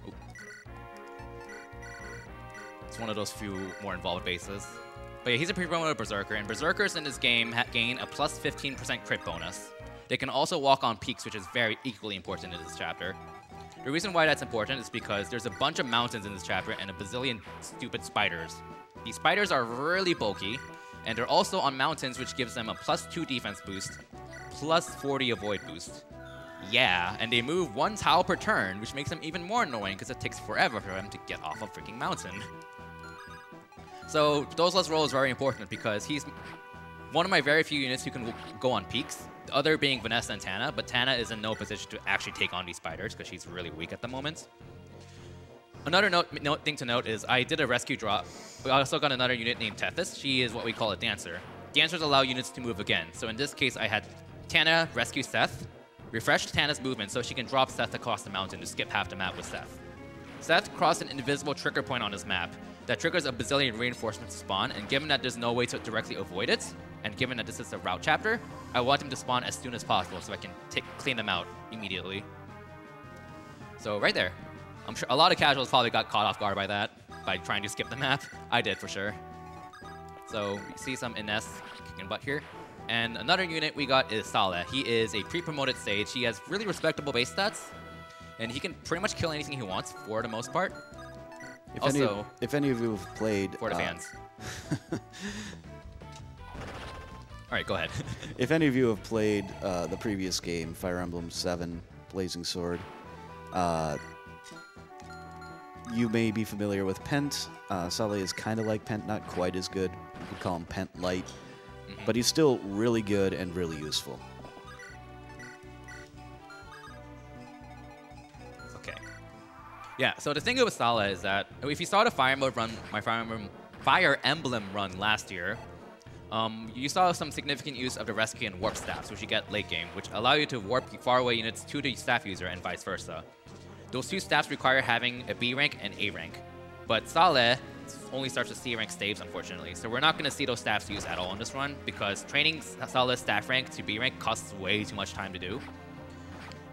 Ooh. It's one of those few more involved bases. But yeah, he's a pre-promoted Berserker, and Berserkers in this game gain a plus 15% crit bonus. They can also walk on peaks, which is very equally important in this chapter. The reason why that's important is because there's a bunch of mountains in this chapter and a bazillion stupid spiders. These spiders are really bulky, and they're also on mountains, which gives them a +2 defense boost, +40 avoid boost. Yeah, and they move 1 tile per turn, which makes them even more annoying because it takes forever for them to get off a freaking mountain. So Dozla's role is very important because he's one of my very few units who can go on peaks. the other being Vanessa and Tana, but Tana is in no position to actually take on these spiders because she's really weak at the moment. Another thing to note is I did a rescue drop. We also got another unit named Tethys. She is what we call a dancer. Dancers allow units to move again. So in this case, I had Tana rescue Seth, refresh Tana's movement so she can drop Seth across the mountain to skip half the map with Seth. Seth crossed an invisible trigger point on his map that triggers a bazillion reinforcements to spawn, and given that there's no way to directly avoid it, and given that this is a route chapter, I want him to spawn as soon as possible so I can clean them out immediately. So right there. I'm sure a lot of casuals probably got caught off guard by that, by trying to skip the map. I did for sure. So you see some Ines kicking butt here. And another unit we got is Saleh. He is a pre-promoted sage. He has really respectable base stats, and he can pretty much kill anything he wants for the most part. If any of you have played... For the fans. All right, go ahead. If any of you have played the previous game, Fire Emblem 7, Blazing Sword, you may be familiar with Pent. Saleh is kind of like Pent, not quite as good. You could call him Pent Light. But he's still really good and really useful. Okay. Yeah, so the thing with Saleh is that if you saw the Fire Emblem run last year, you saw some significant use of the rescue and warp staffs, which you get late game, which allow you to warp faraway units to the staff user and vice versa. Those two staffs require having a B rank and A rank, but Saleh only starts with C rank staves, unfortunately. So we're not going to see those staffs used at all in this run because training Saleh's staff rank to B rank costs way too much time to do,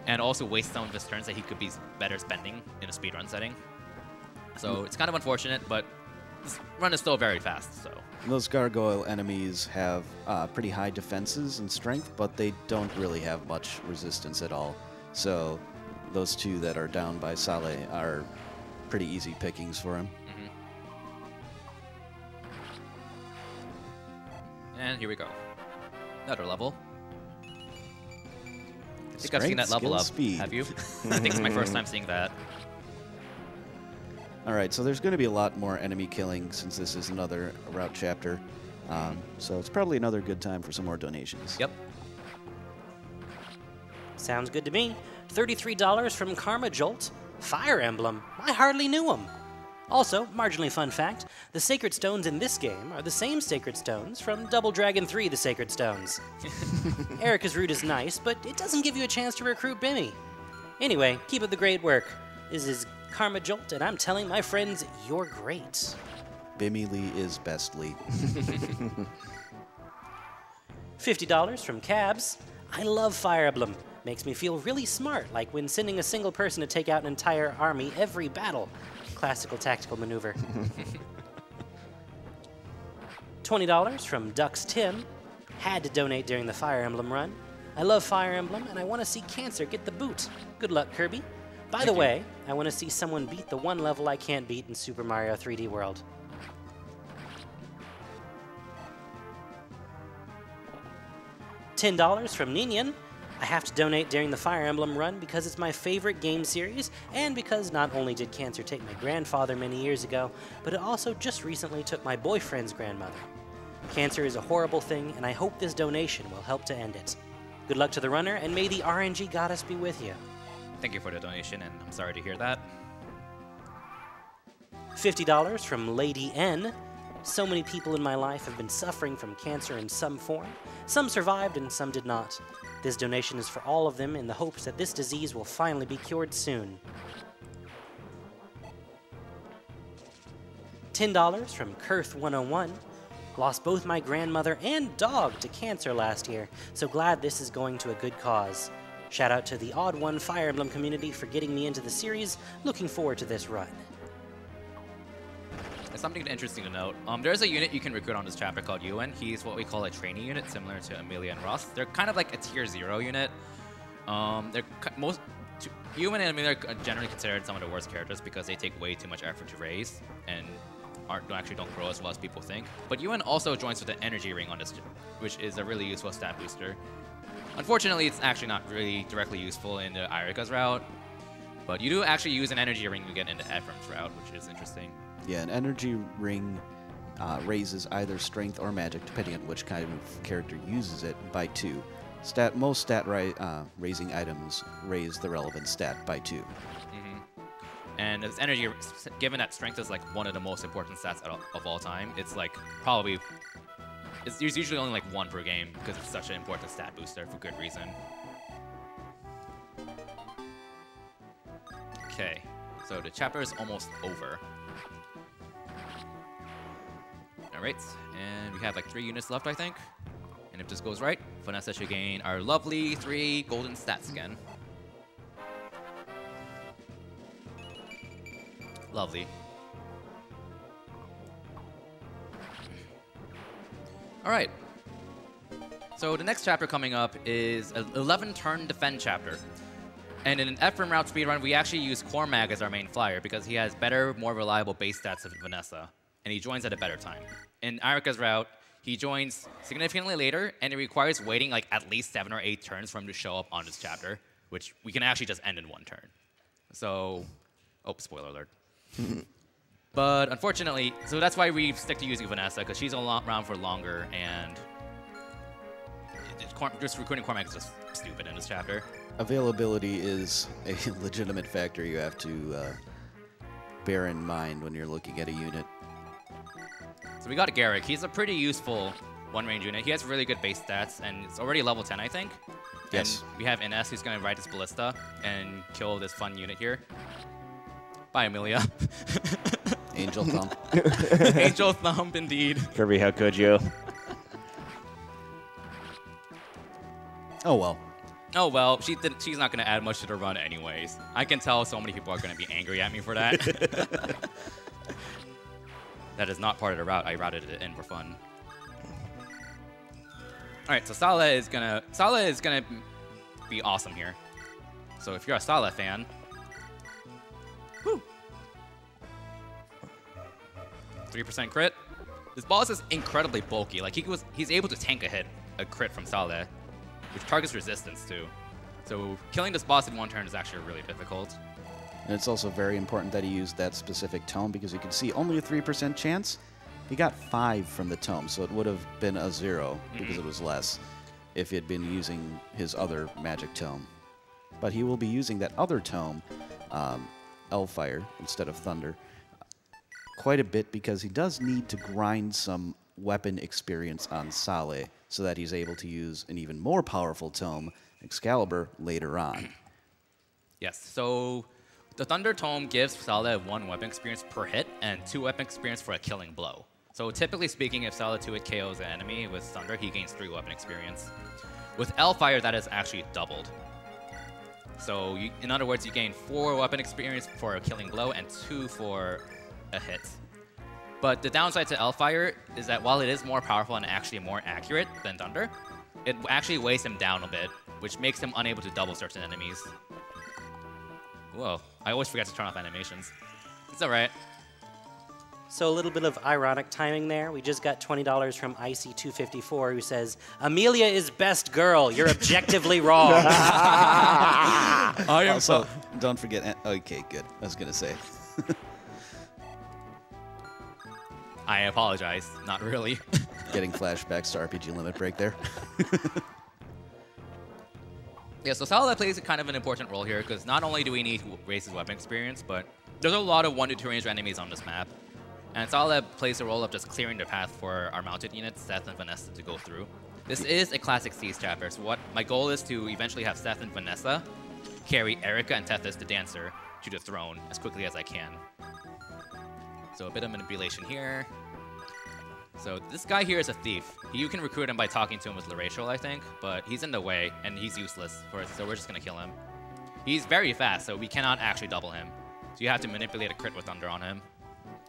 and also wastes some of his turns that he could be better spending in a speedrun setting. So it's kind of unfortunate, but this run is still very fast. So those gargoyle enemies have pretty high defenses and strength, but they don't really have much resistance at all. So those two that are down by Saleh are pretty easy pickings for him. And here we go. Another level. I think I've seen that level up. Speed. Have you? I think it's my first time seeing that. All right, so there's going to be a lot more enemy killing since this is another route chapter. So it's probably another good time for some more donations. Yep. Sounds good to me. $33 from Karma Jolt. Fire Emblem. I hardly knew him. Also, marginally fun fact, the Sacred Stones in this game are the same Sacred Stones from Double Dragon 3 The Sacred Stones. Eirika's route is nice, but it doesn't give you a chance to recruit Bimmy. Anyway, keep up the great work. This is Karma Jolt, and I'm telling my friends you're great. Bimmy Lee is best Lee. $50 from Cabs. I love Fire Emblem. Makes me feel really smart, like when sending a single person to take out an entire army every battle. Classical tactical maneuver. $20 from Dux Tim. Had to donate during the Fire Emblem run. I love Fire Emblem, and I want to see Cancer get the boot. Good luck, Kirby. By the way, I want to see someone beat the one level I can't beat in Super Mario 3D World. $10 from Ninian. I have to donate during the Fire Emblem run because it's my favorite game series, and because not only did cancer take my grandfather many years ago, but it also just recently took my boyfriend's grandmother. Cancer is a horrible thing, and I hope this donation will help to end it. Good luck to the runner, and may the RNG goddess be with you. Thank you for the donation, and I'm sorry to hear that. $50 from Lady N. So many people in my life have been suffering from cancer in some form. Some survived and some did not. This donation is for all of them in the hopes that this disease will finally be cured soon. $10 from Kurth101. Lost both my grandmother and dog to cancer last year, so glad this is going to a good cause. Shout out to the Odd One Fire Emblem community for getting me into the series. Looking forward to this run. Something interesting to note. There's a unit you can recruit on this chapter called Ewan. He's what we call a trainee unit, similar to Amelia and Ross. They're kind of like a tier 0 unit. Ewan and Amelia are generally considered some of the worst characters because they take way too much effort to raise and don't grow as well as people think. But Ewan also joins with an energy ring on this, which is a really useful stat booster. Unfortunately, it's actually not really directly useful in the Eirika's route, but you do actually use an energy ring to get into Ephraim's route, which is interesting. Yeah, an energy ring raises either strength or magic, depending on which kind of character uses it, by 2. most raising items raise the relevant stat by 2. And as energy, given that strength is like one of the most important stats of all time, it's like probably, there's usually only like 1 per game because it's such an important stat booster for good reason. Okay, so the chapter is almost over. All right, and we have like 3 units left, I think. And if this goes right, Vanessa should gain our lovely 3 golden stats again. Lovely. All right. So the next chapter coming up is an 11-turn defend chapter. And in an Ephraim route speedrun, we actually use Cormac as our main flyer because he has better, more reliable base stats than Vanessa. And he joins at a better time. In Eirika's route, he joins significantly later, and it requires waiting like at least 7 or 8 turns for him to show up on this chapter, which we can actually just end in 1 turn. So, oh, spoiler alert. But unfortunately, so that's why we stick to using Vanessa, because she's around for longer, and just recruiting Cormac is just stupid in this chapter. Availability is a legitimate factor you have to bear in mind when you're looking at a unit. So we got Garrick. He's a pretty useful one-range unit. He has really good base stats, and it's already level 10, I think. Yes. And we have Ines, who's going to ride his Ballista and kill this fun unit here. Bye, Amelia. Angel Thump. Angel Thump, indeed. Kirby, how could you? Oh, well. Oh, well, she's not going to add much to the run anyways. I can tell so many people are going to be angry at me for that. That is not part of the route. I routed it in for fun. All right, so Salah is gonna be awesome here. So if you're a Salah fan, whoo, 3% crit. This boss is incredibly bulky. Like he's able to tank a crit from Salah, which targets resistance too. So killing this boss in 1 turn is actually really difficult. And it's also very important that he used that specific tome because you can see only a 3% chance. He got 5 from the tome, so it would have been a 0 because it was less if he had been using his other magic tome. But he will be using that other tome, Hellfire, instead of Thunder, quite a bit because he does need to grind some weapon experience on Saleh so that he's able to use an even more powerful tome, Excalibur, later on. Yes, so the Thunder Tome gives Salah 1 weapon experience per hit and 2 weapon experience for a killing blow. So typically speaking, if Salah 2-hit KOs an enemy with Thunder, he gains 3 weapon experience. With Hellfire, that is actually doubled. So in other words, you gain 4 weapon experience for a killing blow and 2 for a hit. But the downside to Hellfire is that while it is more powerful and actually more accurate than Thunder, it actually weighs him down a bit, which makes him unable to double certain enemies. Whoa, I always forget to turn off animations. It's all right. So a little bit of ironic timing there. We just got $20 from IC254 who says, Amelia is best girl. You're objectively wrong. Also, don't forget... Okay, good. I was going to say. I apologize. Not really. Getting flashbacks to RPG Limit Break there. Yeah, so Salah plays kind of an important role here because not only do we need to raise his weapon experience, but there's a lot of 1 to 2 range enemies on this map. And Salah plays the role of just clearing the path for our mounted units, Seth and Vanessa, to go through. This is a classic Siege chapter, so my goal is to eventually have Seth and Vanessa carry Eirika and Tethys, the Dancer, to the throne as quickly as I can. So a bit of manipulation here. So this guy here is a thief. You can recruit him by talking to him with Laracial, I think, but he's in the way, and he's useless for us, so we're just going to kill him. He's very fast, so we cannot actually double him. So you have to manipulate a crit with Thunder on him.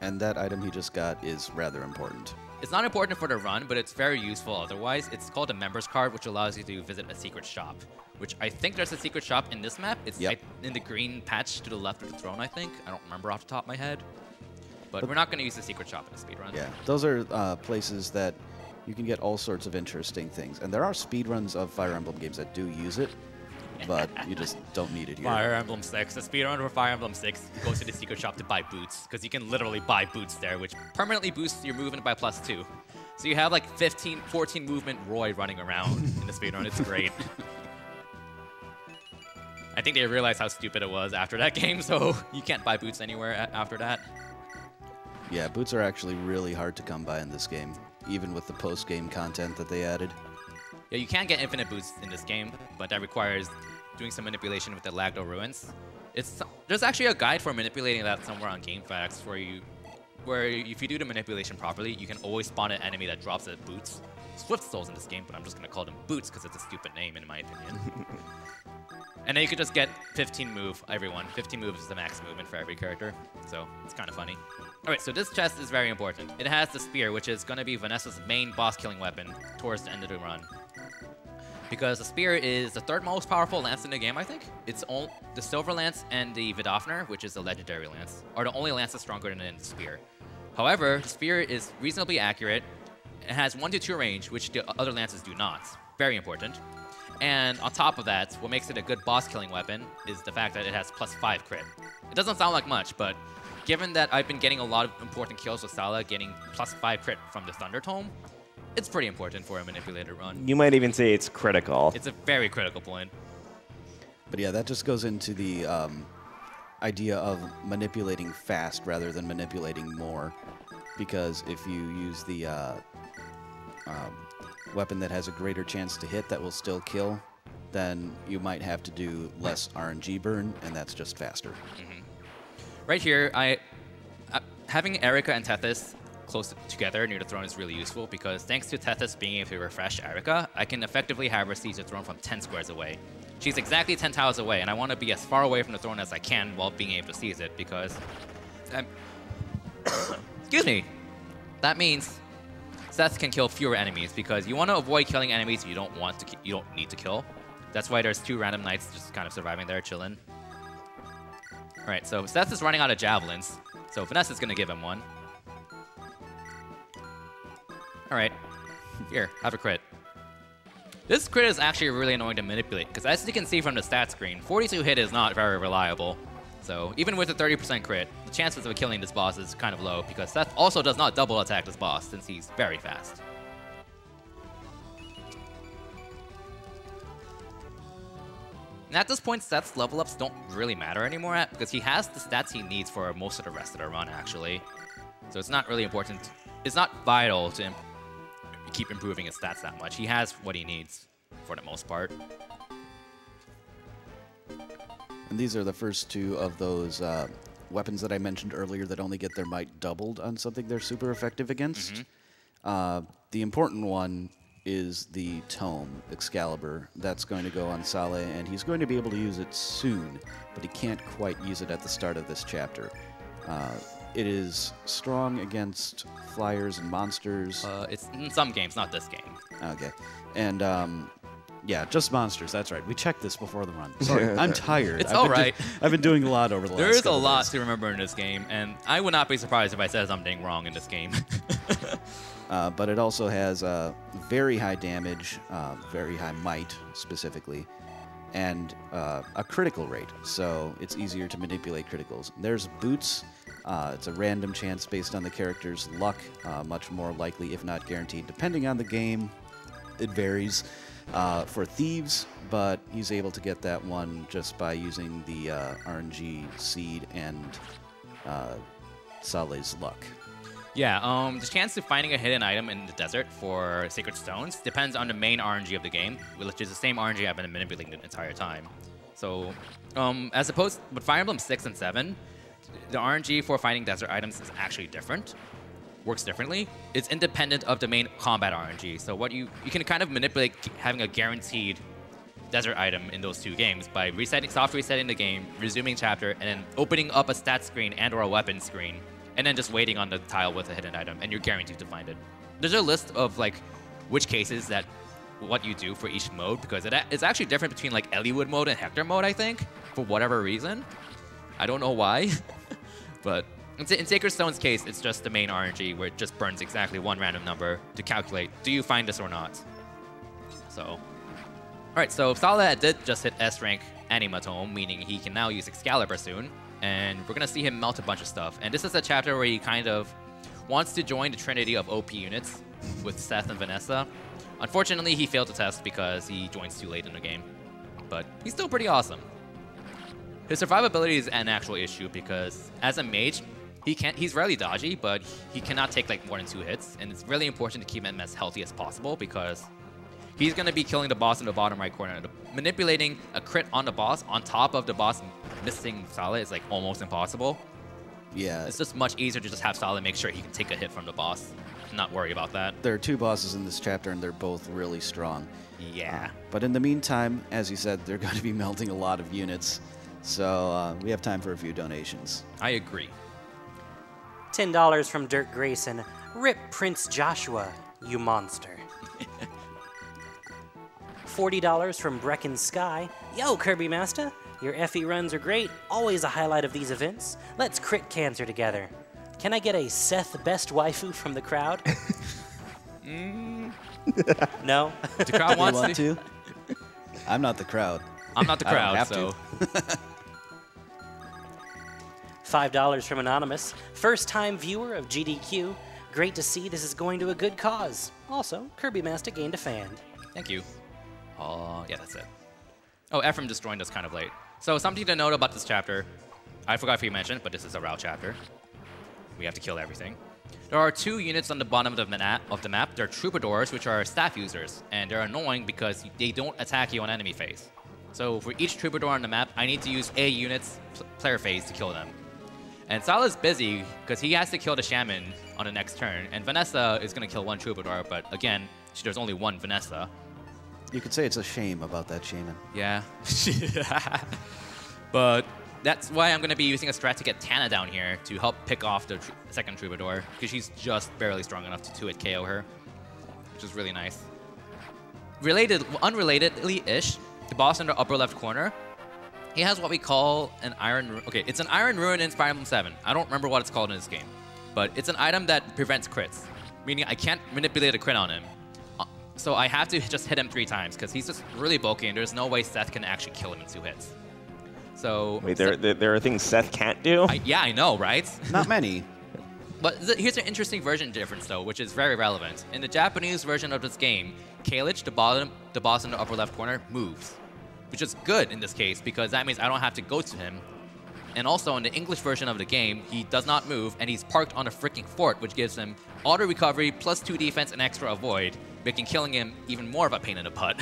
And that item he just got is rather important. It's not important for the run, but it's very useful otherwise. It's called a Members Card, which allows you to visit a secret shop, which I think there's a secret shop in this map. It's in the green patch to the left of the throne, I think. I don't remember off the top of my head. But we're not going to use the secret shop in the speedrun. Yeah, those are places that you can get all sorts of interesting things. And there are speedruns of Fire Emblem games that do use it, but you just don't need it here. Fire Emblem 6. The speedrun for Fire Emblem 6 goes to the secret shop to buy boots, because you can literally buy boots there, which permanently boosts your movement by +2. So you have like 14 movement Roy running around in the speedrun. It's great. I think they realized how stupid it was after that game, so you can't buy boots anywhere after that. Yeah, boots are actually really hard to come by in this game, even with the post-game content that they added. Yeah, you can get infinite boots in this game, but that requires doing some manipulation with the Lagdo Ruins. There's actually a guide for manipulating that somewhere on GameFAQs where if you do the manipulation properly, you can always spawn an enemy that drops at boots. Swift Souls in this game, but I'm just going to call them boots because it's a stupid name in my opinion. And then you could just get 15 move, everyone. 15 moves is the max movement for every character, so it's kind of funny. Alright, so this chest is very important. It has the spear, which is going to be Vanessa's main boss-killing weapon towards the end of the run. Because the spear is the third most powerful lance in the game, I think. It's the Silver Lance and the Vidofner, which is the legendary lance, are the only lances stronger than the spear. However, the spear is reasonably accurate. It has 1 to 2 range, which the other lances do not. Very important. And on top of that, what makes it a good boss-killing weapon is the fact that it has +5 crit. It doesn't sound like much, but given that I've been getting a lot of important kills with Sala, getting +5 crit from the Thunder Tome, it's pretty important for a manipulated run. You might even say it's critical. It's a very critical point. But yeah, that just goes into the idea of manipulating fast rather than manipulating more. Because if you use the weapon that has a greater chance to hit that will still kill, then you might have to do less RNG burn, and that's just faster. Mm-hmm. Right here, having Eirika and Tethys close together near the throne is really useful because thanks to Tethys being able to refresh Eirika, I can effectively have her seize the throne from 10 squares away. She's exactly 10 tiles away, and I want to be as far away from the throne as I can while being able to seize it because... excuse me. That means Seth can kill fewer enemies because you want to avoid killing enemies you don't need to kill. That's why there's 2 random knights just kind of surviving there, chilling. Alright, so Seth is running out of javelins, so Vanessa's going to give him one. Alright, here, have a crit. This crit is actually really annoying to manipulate, because as you can see from the stat screen, 42 hit is not very reliable. So even with a 30% crit, the chances of killing this boss is kind of low, because Seth also does not double attack this boss, since he's very fast. And at this point, Seth's level ups don't really matter anymore, because he has the stats he needs for most of the rest of the run, actually. So it's not really important. It's not vital to keep improving his stats that much. He has what he needs, for the most part. And these are the first 2 of those weapons that I mentioned earlier that only get their might doubled on something they're super effective against. Mm-hmm. The important one is the Tome, Excalibur. That's going to go on Saleh, and he's going to be able to use it soon, but he can't quite use it at the start of this chapter. It is strong against flyers and monsters. It's in some games, not this game. Okay. And, yeah, just monsters. That's right. We checked this before the run. Sorry, I'm tired. It's all right. I've been doing a lot over the last There is a couple lot days. to remember in this game, and I would not be surprised if I said something wrong in this game. But it also has very high damage, very high might specifically, and a critical rate. So it's easier to manipulate criticals. There's boots. It's a random chance based on the character's luck, much more likely, if not guaranteed, depending on the game. It varies for thieves, but he's able to get that one just by using the RNG seed and Saleh's luck. Yeah, the chance of finding a hidden item in the desert for Sacred Stones depends on the main RNG of the game, which is the same RNG I've been manipulating the entire time. So, as opposed with Fire Emblem 6 and 7, the RNG for finding desert items is actually different. Works differently. It's independent of the main combat RNG. So what you can kind of manipulate having a guaranteed desert item in those 2 games by soft resetting the game, resuming chapter, and then opening up a stat screen and or a weapon screen, and then just waiting on the tile with a hidden item, and you're guaranteed to find it. There's a list of like which cases that what you do for each mode, because it's actually different between like Eliwood mode and Hector mode, I think, for whatever reason. I don't know why, but in Sacred Stone's case, it's just the main RNG where it just burns exactly 1 random number to calculate, do you find this or not? So, all right, so Saleh did just hit S rank Animatome, meaning he can now use Excalibur soon, and we're gonna see him melt a bunch of stuff. And this is a chapter where he kind of wants to join the trinity of OP units with Seth and Vanessa. Unfortunately, he failed the test because he joins too late in the game. But he's still pretty awesome. His survivability is an actual issue because as a mage, he's rarely dodgy, but he cannot take like more than 2 hits. And it's really important to keep him as healthy as possible because he's going to be killing the boss in the bottom right corner. Manipulating a crit on the boss on top of the boss missing Saleh is like almost impossible. Yeah. It's just much easier to just have Saleh make sure he can take a hit from the boss and not worry about that. There are 2 bosses in this chapter, and they're both really strong. Yeah. But in the meantime, as you said, they're going to be melting a lot of units. So we have time for a few donations. I agree. $10 from Dirk Grayson. Rip Prince Joshua, you monster. $40 from Brecken Sky. Yo, Kirbymastah, your FE runs are great. Always a highlight of these events. Let's crit cancer together. Can I get a Seth best waifu from the crowd? No? The crowd You wants want to? I'm not the crowd. I'm not the I don't crowd, have so. to. $5 from Anonymous. First time viewer of GDQ. Great to see this is going to a good cause. Also, Kirbymastah gained a fan. Thank you. Yeah, that's it. Oh, Ephraim just joined us kind of late. So something to note about this chapter. I forgot if you mentioned, but this is a route chapter. We have to kill everything. There are 2 units on the bottom of the map. They're troubadours, which are staff users, and they're annoying because they don't attack you on enemy phase. So for each troubadour on the map, I need to use a unit's player phase to kill them. And Saleh's busy because he has to kill the shaman on the next turn, and Vanessa is going to kill 1 troubadour, but again, there's only 1 Vanessa. You could say it's a shame about that shaman. Yeah. But that's why I'm going to be using a strat to get Tana down here to help pick off the second troubadour, because she's just barely strong enough to 2-hit KO her, which is really nice. Unrelatedly-ish, the boss in the upper left corner, he has what we call an iron... Okay, it's an iron rune in Fire Emblem 7. I don't remember what it's called in this game. But it's an item that prevents crits, meaning I can't manipulate a crit on him. So I have to just hit him 3 times, because he's just really bulky, and there's no way Seth can actually kill him in 2 hits. So... Wait, there are things Seth can't do? Yeah, I know, right? Not many. But here's an interesting version difference, though, which is very relevant. In the Japanese version of this game, Kalich, the boss in the upper left corner, moves. Which is good in this case, because that means I don't have to go to him. And also, in the English version of the game, he does not move, and he's parked on a freaking fort, which gives him auto recovery, plus 2 defense, and extra avoid, making killing him even more of a pain in the butt.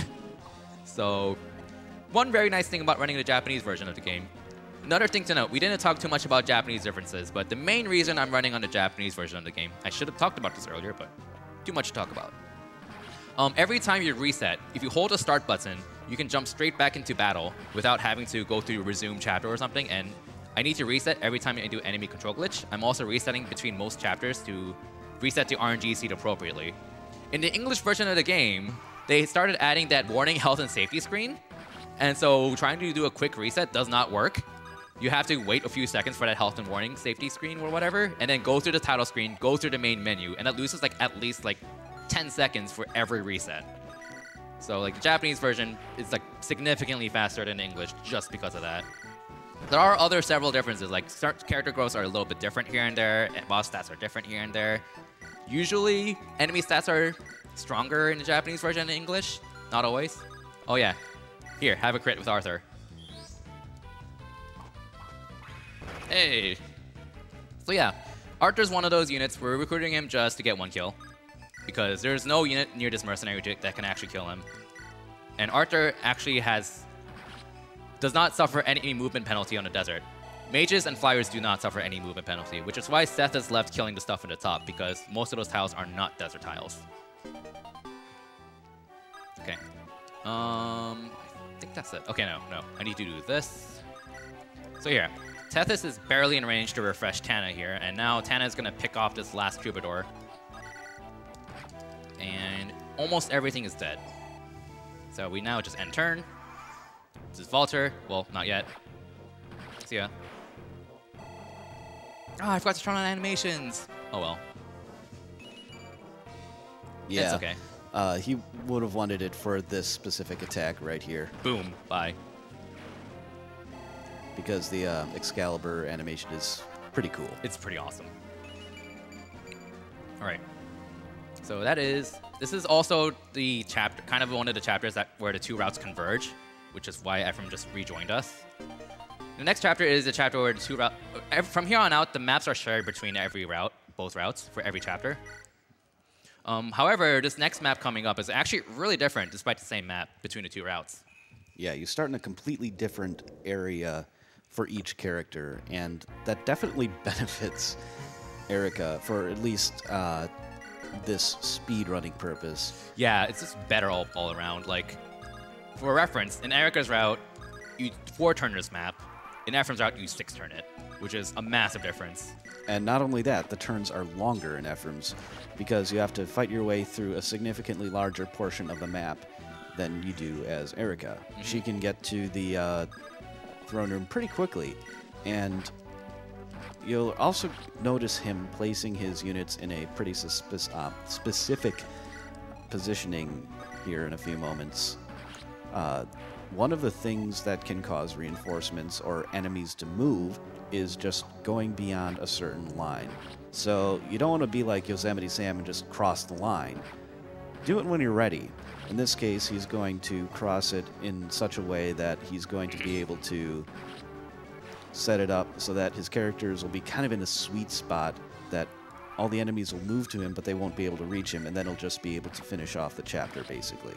So, one very nice thing about running the Japanese version of the game. Another thing to note, we didn't talk too much about Japanese differences, but the main reason I'm running on the Japanese version of the game, I should have talked about this earlier, but too much to talk about. Every time you reset, if you hold the start button, you can jump straight back into battle without having to go through resume chapter or something, and I need to reset every time I do enemy control glitch. I'm also resetting between most chapters to reset the RNG seed appropriately. In the English version of the game, they started adding that warning health and safety screen, and so trying to do a quick reset does not work. You have to wait a few seconds for that health and warning safety screen or whatever, and then go through the title screen, go through the main menu, and that loses at least 10 seconds for every reset. So the Japanese version is significantly faster than English just because of that. There are several differences, certain character growths are a little bit different here and there, and boss stats are different here and there. Usually, enemy stats are stronger in the Japanese version than English. Not always. Oh yeah. Here, have a crit with Arthur. Hey. So yeah, Arthur's one of those units. We're recruiting him just to get 1 kill, because there's no unit near this mercenary that can actually kill him. And Arthur actually does not suffer any movement penalty on the desert. Mages and flyers do not suffer any movement penalty, which is why Seth is left killing the stuff in the top, because most of those tiles are not desert tiles. Okay. I think that's it. Okay, no. I need to do this. So here, Tethys is barely in range to refresh Tana here, and now Tana is going to pick off this last troubadour. And almost everything is dead. So we now just end turn. This is Valter. Well, not yet. See ya. Oh, I forgot to turn on animations. Oh well. Yeah. It's okay. He would have wanted it for this specific attack right here, Boom. Bye. because the Excalibur animation is pretty cool. It's pretty awesome. All right. So this is also the chapter, kind of one of the chapters where the two routes converge, which is why Ephraim just rejoined us. The next chapter is the chapter where the two routes, from here on out, the maps are shared between every route, both routes, for every chapter. However, this next map coming up is actually really different, despite the same map between the two routes. Yeah, you start in a completely different area for each character, and that definitely benefits Eirika for at least this speedrunning purpose. Yeah, it's just better all around. Like, for reference, in Eirika's route, you 4-turn this map. In Ephraim's route, you 6-turn it, which is a massive difference. And not only that, the turns are longer in Ephraim's because you have to fight your way through a significantly larger portion of the map than you do as Eirika. Mm-hmm. She can get to the throne room pretty quickly, and you'll also notice him placing his units in a pretty specific positioning here in a few moments. One of the things that can cause reinforcements or enemies to move is just going beyond a certain line. So you don't want to be like Yosemite Sam and just cross the line. Do it when you're ready. In this case, he's going to cross it in such a way that he's going to be able to set it up so that his characters will be kind of in a sweet spot that all the enemies will move to him, but they won't be able to reach him, and then he'll just be able to finish off the chapter, basically.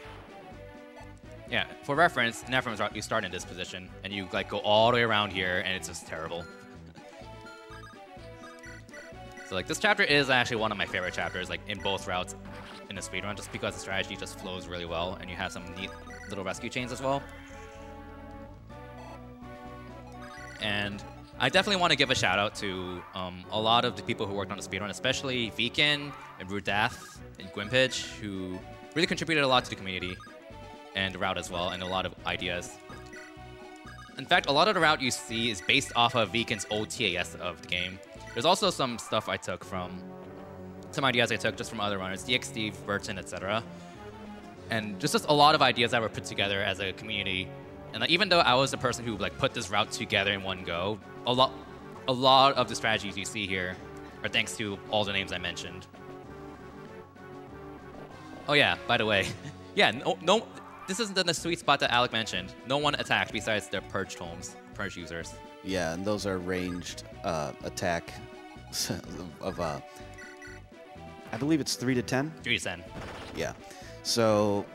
Yeah, for reference, in Ephraim's route, you start in this position, and you like go all the way around here, and it's just terrible. So like this chapter is actually one of my favorite chapters, like in both routes in the speedrun, just because the strategy just flows really well, and you have some neat little rescue chains as well. And I definitely want to give a shout out to a lot of the people who worked on the speedrun, especially Viken and Rudath and Gwimpage, who really contributed a lot to the community and the route as well, and a lot of ideas. In fact, a lot of the route you see is based off of Viken's old TAS of the game. There's also some stuff I took from, some ideas I took just from other runners, DXD, Burton, etc. And just a lot of ideas that were put together as a community. And even though I was the person who like put this route together in one go, a lot of the strategies you see here are thanks to all the names I mentioned. Oh yeah, by the way, yeah, no, this isn't in the sweet spot that Alec mentioned. No one attacked besides the Purge Tomes, Purge users. Yeah, and those are ranged attack of, I believe it's 3 to 10? 3 to 10. Yeah. So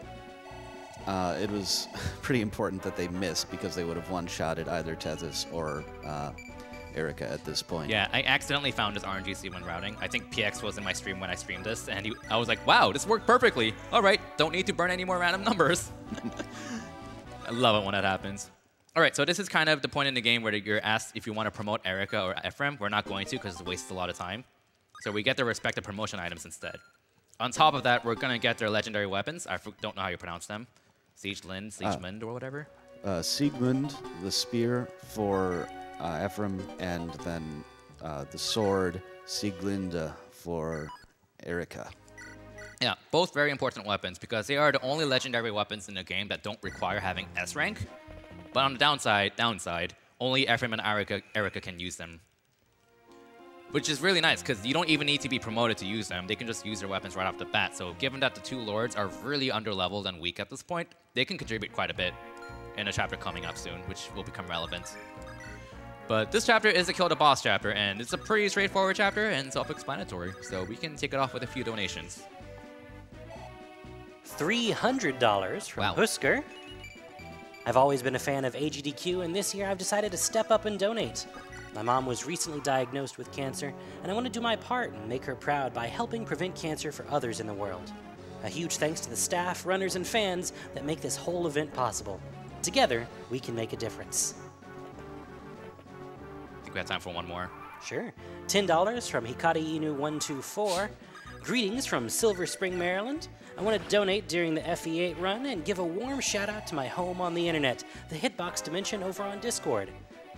it was pretty important that they missed because they would have one-shotted either Tethys or Eirika at this point. Yeah, I accidentally found this RNGC when routing. I think PX was in my stream when I streamed this, and I was like, wow, this worked perfectly. All right, don't need to burn any more random numbers. I love it when that happens. All right, so this is kind of the point in the game where you're asked if you want to promote Eirika or Ephraim. We're not going to because it wastes a lot of time. So we get their respective promotion items instead. On top of that, we're going to get their legendary weapons. I don't know how you pronounce them. Siegemund or whatever. Siegmund, the spear for Ephraim, and then the sword, Sieglinde, for Eirika. Yeah, both very important weapons because they are the only legendary weapons in the game that don't require having S rank. But on the downside, only Ephraim and Eirika can use them. Which is really nice because you don't even need to be promoted to use them. They can just use their weapons right off the bat. So given that the two lords are really underleveled and weak at this point, they can contribute quite a bit in a chapter coming up soon, which will become relevant. But this chapter is a Kill the Boss chapter, and it's a pretty straightforward chapter and self-explanatory. So we can take it off with a few donations. $300 from Husker. I've always been a fan of AGDQ, and this year I've decided to step up and donate. My mom was recently diagnosed with cancer, and I want to do my part and make her proud by helping prevent cancer for others in the world. A huge thanks to the staff, runners, and fans that make this whole event possible. Together, we can make a difference. I think we have time for one more. Sure. $10 from Hikari Inu124. Greetings from Silver Spring, Maryland. I want to donate during the FE8 run and give a warm shout out to my home on the internet, the Hitbox Dimension over on Discord.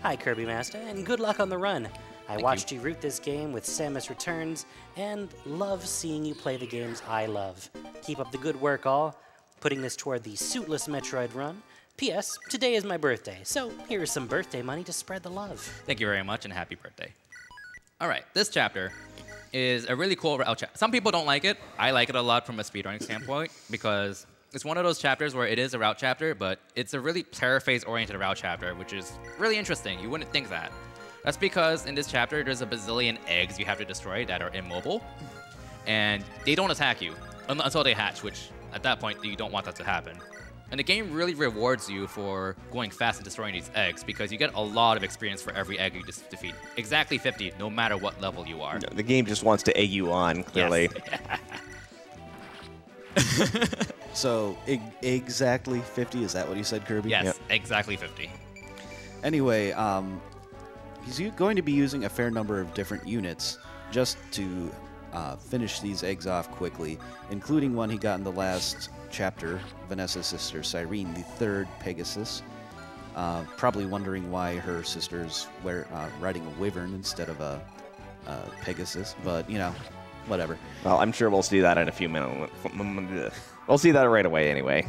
Hi, Kirbymastah, and good luck on the run. I watched you root this game with Samus Returns, and love seeing you play the games I love. Keep up the good work, all. Putting this toward the suitless Metroid run. P.S. Today is my birthday, so here is some birthday money to spread the love. Thank you very much, and happy birthday. All right, this chapter is a really cool route chapter. Some people don't like it. I like it a lot from a speedrunning standpoint because it's one of those chapters where it is a route chapter, but it's a really paraphrase-oriented route chapter, which is really interesting. You wouldn't think that. That's because in this chapter, there's a bazillion eggs you have to destroy that are immobile, and they don't attack you until they hatch, which at that point, you don't want that to happen. And the game really rewards you for going fast and destroying these eggs because you get a lot of experience for every egg you defeat. Exactly 50, no matter what level you are. No, the game just wants to egg you on, clearly. Yes. So, exactly 50, is that what you said, Kirby? Yes, Yep. exactly 50. Anyway, he's going to be using a fair number of different units just to finish these eggs off quickly, including one he got in the last chapter, Vanessa's sister Cyrene, the third Pegasus. Probably wondering why her sister's riding a wyvern instead of a Pegasus, but, you know, whatever. Well, I'm sure we'll see that in a few minutes. We'll see that right away anyway.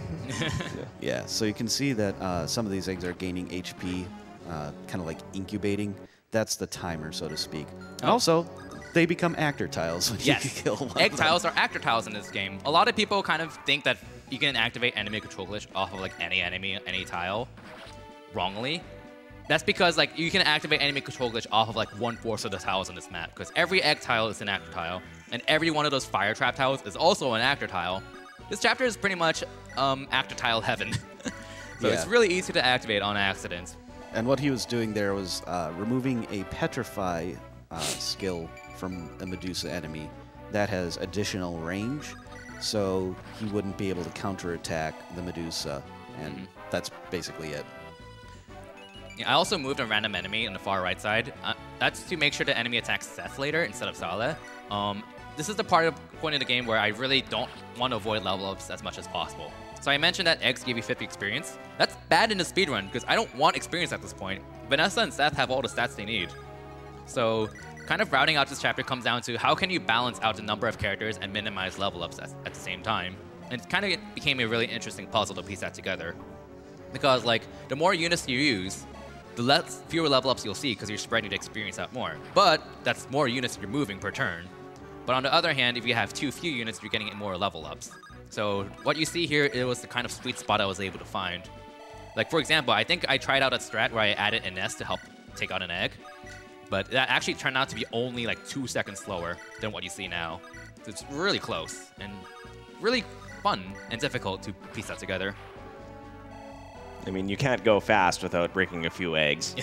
Yeah, so you can see that some of these eggs are gaining HP, kind of like incubating. That's the timer, so to speak. And also, they become actor tiles when you kill one Egg of them. tiles are actor tiles in this game. A lot of people kind of think that you can activate enemy control glitch off of like any enemy, any tile, wrongly. That's because like you can activate enemy control glitch off of like 1/4 of the tiles on this map, because every egg tile is an actor tile, and every one of those fire trap tiles is also an actor tile. This chapter is pretty much actor tile heaven. So it's really easy to activate on accident. And what he was doing there was removing a petrify skill from a Medusa enemy that has additional range, so he wouldn't be able to counterattack the Medusa, and that's basically it. Yeah, I also moved a random enemy on the far right side. That's to make sure the enemy attacks Seth later instead of Saleh. This is the point of the game where I really don't want to avoid level ups as much as possible. So I mentioned that eggs give you 50 experience. That's bad in the speedrun because I don't want experience at this point. Vanessa and Seth have all the stats they need. So kind of routing out this chapter comes down to how can you balance out the number of characters and minimize level ups at the same time. And it kind of became a really interesting puzzle to piece that together. Because like the more units you use, the fewer level ups you'll see because you're spreading the experience out more. But that's more units you're moving per turn. But on the other hand, if you have too few units, you're getting more level ups. So what you see here, it was the kind of sweet spot I was able to find. Like for example, I think I tried out a strat where I added an S to help take out an egg. But that actually turned out to be only like 2 seconds slower than what you see now. So it's really close and really fun and difficult to piece that together. I mean, you can't go fast without breaking a few eggs.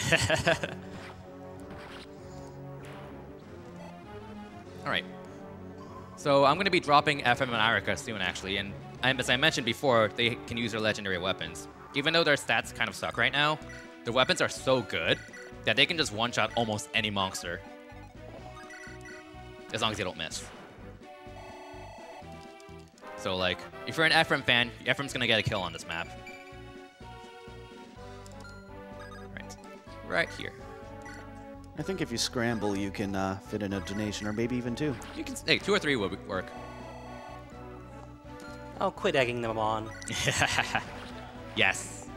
All right. So I'm going to be dropping Ephraim and Eirika soon, actually. And as I mentioned before, they can use their legendary weapons. Even though their stats kind of suck right now, their weapons are so good that they can just one-shot almost any monster. As long as they don't miss. So, like, if you're an Ephraim fan, Ephraim's going to get a kill on this map. Right here. I think if you scramble, you can fit in a donation, or maybe even 2. You can, hey, 2 or 3 would work. Oh, quit egging them on. Yes.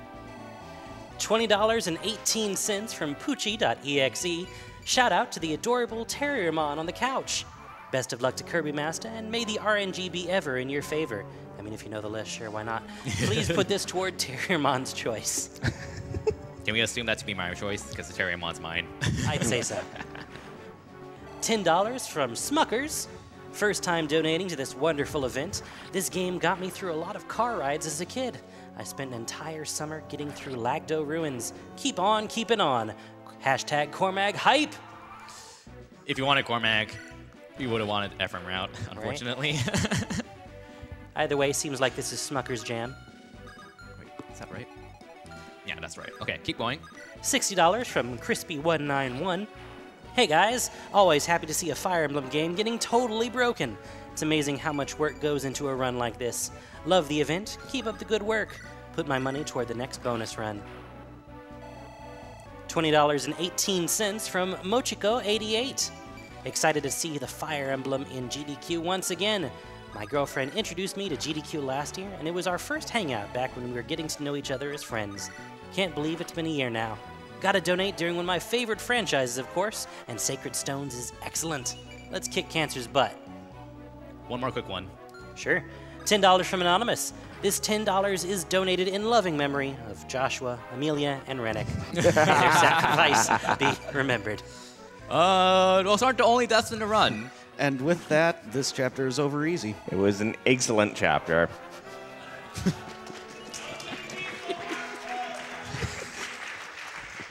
$20.18 from Poochie.exe. Shout out to the adorable Terriermon on the couch. Best of luck to Kirbymastah, and may the RNG be ever in your favor. I mean, if you know the list, sure, why not? Please put this toward Terriermon's choice. Can we assume that to be my choice? Because the Terriermon's mine. I'd say so. $10 from Smuckers. First time donating to this wonderful event. This game got me through a lot of car rides as a kid. I spent an entire summer getting through Lagdo ruins. Keep on keeping on. Hashtag Cormag hype. If you wanted Cormag, you would have wanted Ephraim route, unfortunately. Right. Either way, seems like this is Smucker's jam. Wait, is that right? Yeah, that's right. Okay, keep going. $60 from Crispy191. Hey guys, always happy to see a Fire Emblem game getting totally broken. It's amazing how much work goes into a run like this. Love the event, keep up the good work. Put my money toward the next bonus run. $20.18 from Mochiko88. Excited to see the Fire Emblem in GDQ once again. My girlfriend introduced me to GDQ last year, and it was our first hangout back when we were getting to know each other as friends. Can't believe it's been a year now. Gotta donate during one of my favorite franchises, of course, and Sacred Stones is excellent. Let's kick cancer's butt. One more quick one. Sure. $10 from Anonymous. This $10 is donated in loving memory of Joshua, Amelia, and Rennick. May their sacrifice be remembered. Those aren't the only deaths in the run. And with that, this chapter is over easy. It was an excellent chapter.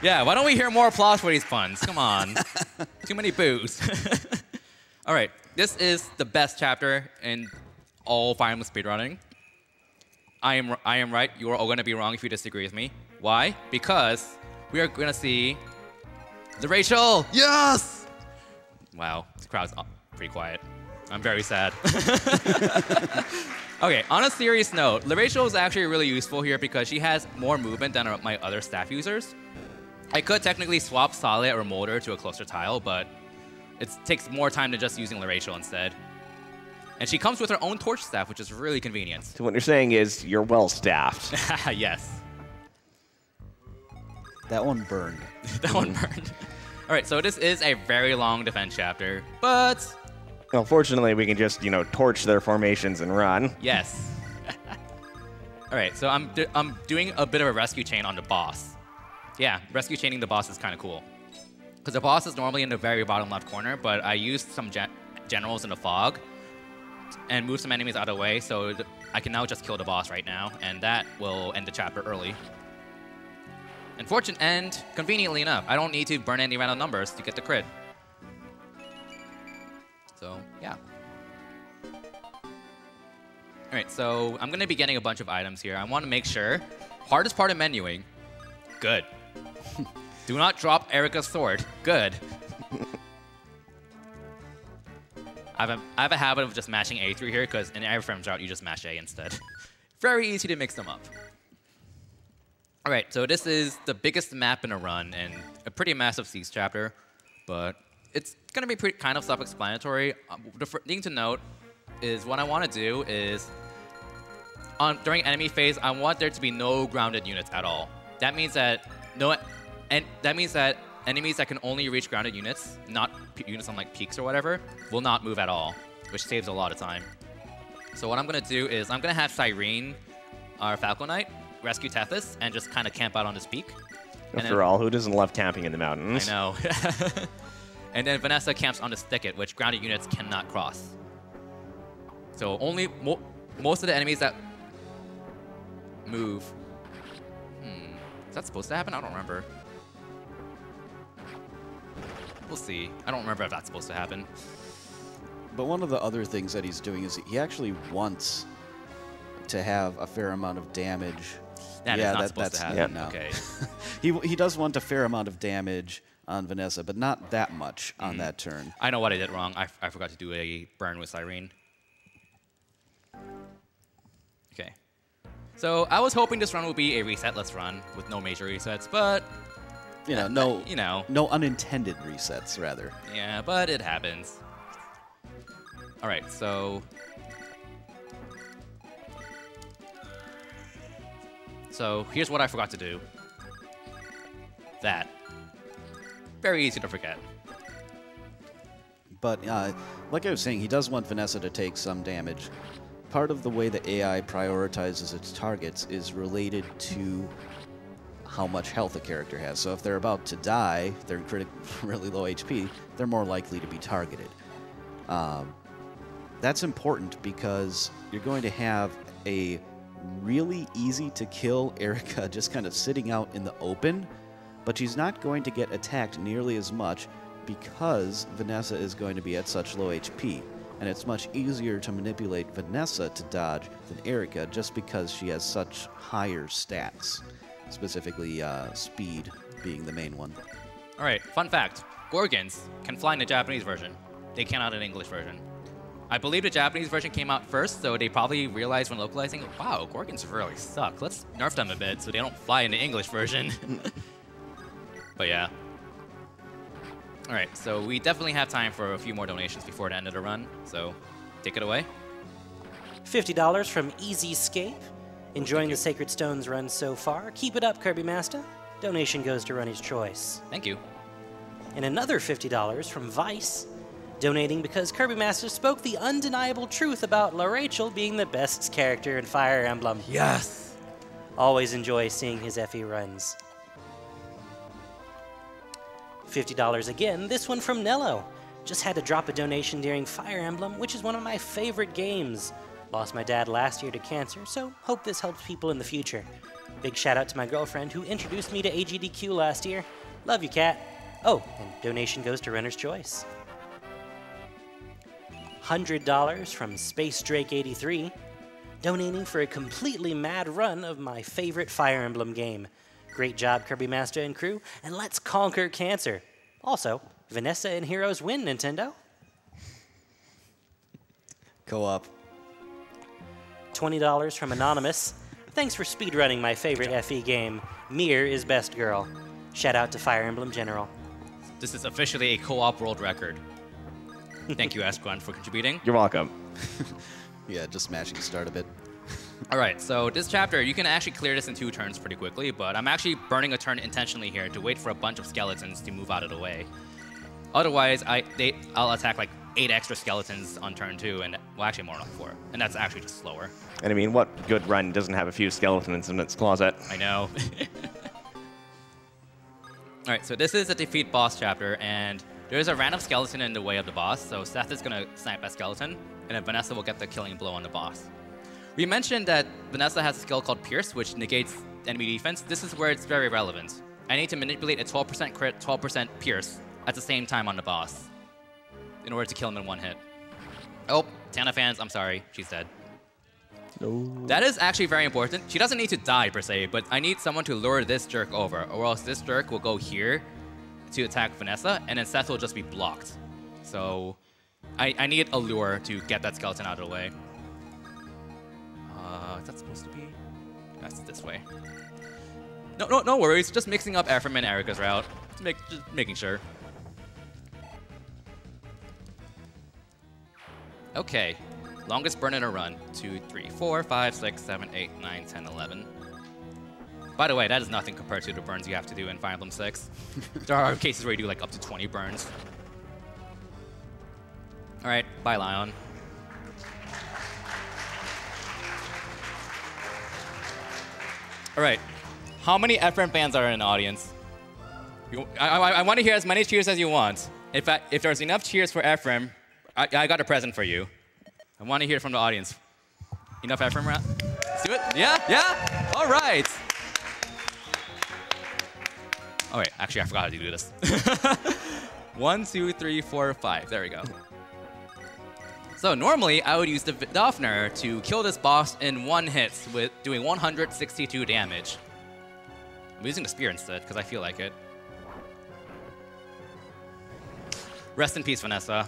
Yeah, why don't we hear more applause for these puns? Come on. Too many boos. All right, this is the best chapter in all Fire Emblem speedrunning. I am right. You are all going to be wrong if you disagree with me. Why? Because we are going to see the Rachel. Yes! Wow, this crowd's pretty quiet. I'm very sad. Okay, on a serious note, the Rachel is actually really useful here because she has more movement than my other staff users. I could technically swap Solid or Molder to a closer tile, but it takes more time than just using Rachel instead. And she comes with her own torch staff, which is really convenient. So what you're saying is you're well-staffed. Yes. That one burned. That one burned. All right, so this is a very long defense chapter, but... Well, fortunately, we can just, torch their formations and run. Yes. All right, so I'm doing a bit of a rescue chain on the boss. Yeah, rescue chaining the boss is kind of cool. Because the boss is normally in the very bottom left corner, but I used some generals in the fog and moved some enemies out of the way, so I can now just kill the boss right now, and that will end the chapter early. And conveniently enough, I don't need to burn any random numbers to get the crit. So, yeah. All right, so I'm going to be getting a bunch of items here. I want to make sure. Hardest part of menuing. Good. Do not drop Eirika's sword. Good. I have a habit of just mashing A through here, because in Ephraim's route, you just mash A instead. Very easy to mix them up. All right, so this is the biggest map in a run, and a pretty massive siege chapter, but it's going to be kind of self-explanatory. The thing to note is what I want to do is, during enemy phase, I want there to be no grounded units at all. That means that enemies that can only reach grounded units, not units on like peaks or whatever, will not move at all, which saves a lot of time. So what I'm going to do is I'm going to have Cyrene, our Falcon Knight, rescue Tethys, and just kind of camp out on this peak. After all, who doesn't love camping in the mountains? I know. And then Vanessa camps on this thicket, which grounded units cannot cross. So only most of the enemies that move. Is that supposed to happen? I don't remember. We'll see. I don't remember if that's supposed to happen. But one of the other things that he's doing is he actually wants to have a fair amount of damage. That is not supposed to happen. No. Okay. He does want a fair amount of damage on Vanessa, but not that much on that turn. I know what I did wrong. I forgot to do a burn with Cyrene. Okay. So I was hoping this run would be a resetless run with no major resets, but no unintended resets, rather. Yeah, but it happens. All right, so here's what I forgot to do. That. Very easy to forget. But like I was saying, he does want Vanessa to take some damage. Part of the way the AI prioritizes its targets is related to how much health a character has. So if they're about to die, they're in really low HP, they're more likely to be targeted. That's important because you're going to have a really easy to kill Eirika just kind of sitting out in the open, but she's not going to get attacked nearly as much because Vanessa is going to be at such low HP. And it's much easier to manipulate Vanessa to dodge than Eirika just because she has such higher stats, specifically speed being the main one. All right, fun fact. Gorgons can fly in the Japanese version. They cannot in the English version. I believe the Japanese version came out first, so they probably realized when localizing, wow, Gorgons really suck. Let's nerf them a bit so they don't fly in the English version. But yeah. All right, so we definitely have time for a few more donations before the end of the run, so take it away. $50 from Easyscape. Enjoying the Sacred Stones run so far. Keep it up, Kirbymastah. Donation goes to Runny's Choice. Thank you. And another $50 from Vice. Donating because Kirbymastah spoke the undeniable truth about La Rachel being the best character in Fire Emblem. Yes. Always enjoy seeing his FE runs. $50 again, this one from Nello. Just had to drop a donation during Fire Emblem, which is one of my favorite games. Lost my dad last year to cancer, so hope this helps people in the future. Big shout out to my girlfriend who introduced me to AGDQ last year. Love you, Kat. Oh, and donation goes to Runner's Choice. $100 from Space Drake 83, donating for a completely mad run of my favorite Fire Emblem game. Great job, Kirbymastah and crew, and let's conquer cancer. Also, Vanessa and Heroes win, Nintendo. Co-op. $20 from Anonymous. Thanks for speedrunning my favorite FE game. Mir is best girl. Shout out to Fire Emblem General. This is officially a co-op world record. Thank you, Esquan, for contributing. You're welcome. Yeah, just mashing start a bit. All right, so this chapter, you can actually clear this in 2 turns pretty quickly, but I'm actually burning a turn intentionally here to wait for a bunch of skeletons to move out of the way. Otherwise, I'll attack like 8 extra skeletons on turn 2, and well, actually more than 4, and that's actually just slower. And I mean, what good run doesn't have a few skeletons in its closet? I know. All right, so this is a defeat boss chapter, and there's a random skeleton in the way of the boss, so Seth is gonna snipe that skeleton, and then Vanessa will get the killing blow on the boss. We mentioned that Vanessa has a skill called Pierce, which negates enemy defense. This is where it's very relevant. I need to manipulate a 12% crit, 12% Pierce at the same time on the boss in order to kill him in 1 hit. Oh, Tana fans, I'm sorry, she's dead. No. That is actually very important. She doesn't need to die per se, but I need someone to lure this jerk over, or else this jerk will go here to attack Vanessa, and then Seth will just be blocked. So I need a lure to get that skeleton out of the way. Is that supposed to be? That's this way. No worries. Just mixing up Ephraim and Eirika's route. Just making sure. Okay. Longest burn in a run. 2, 3, 4, 5, 6, 7, 8, 9, 10, 11. By the way, that is nothing compared to the burns you have to do in Fire Emblem 6. There are cases where you do like up to 20 burns. All right, bye, Lion. All right, how many Ephraim fans are in the audience? I want to hear as many cheers as you want. If there's enough cheers for Ephraim, I got a present for you. I want to hear from the audience. Enough Ephraim? Let's do it. Yeah? All right. Oh, wait, actually, I forgot how to do this. 1, 2, 3, 4, 5. There we go. So normally, I would use the Daphner to kill this boss in 1 hit with doing 162 damage. I'm using the spear instead, because I feel like it. Rest in peace, Vanessa.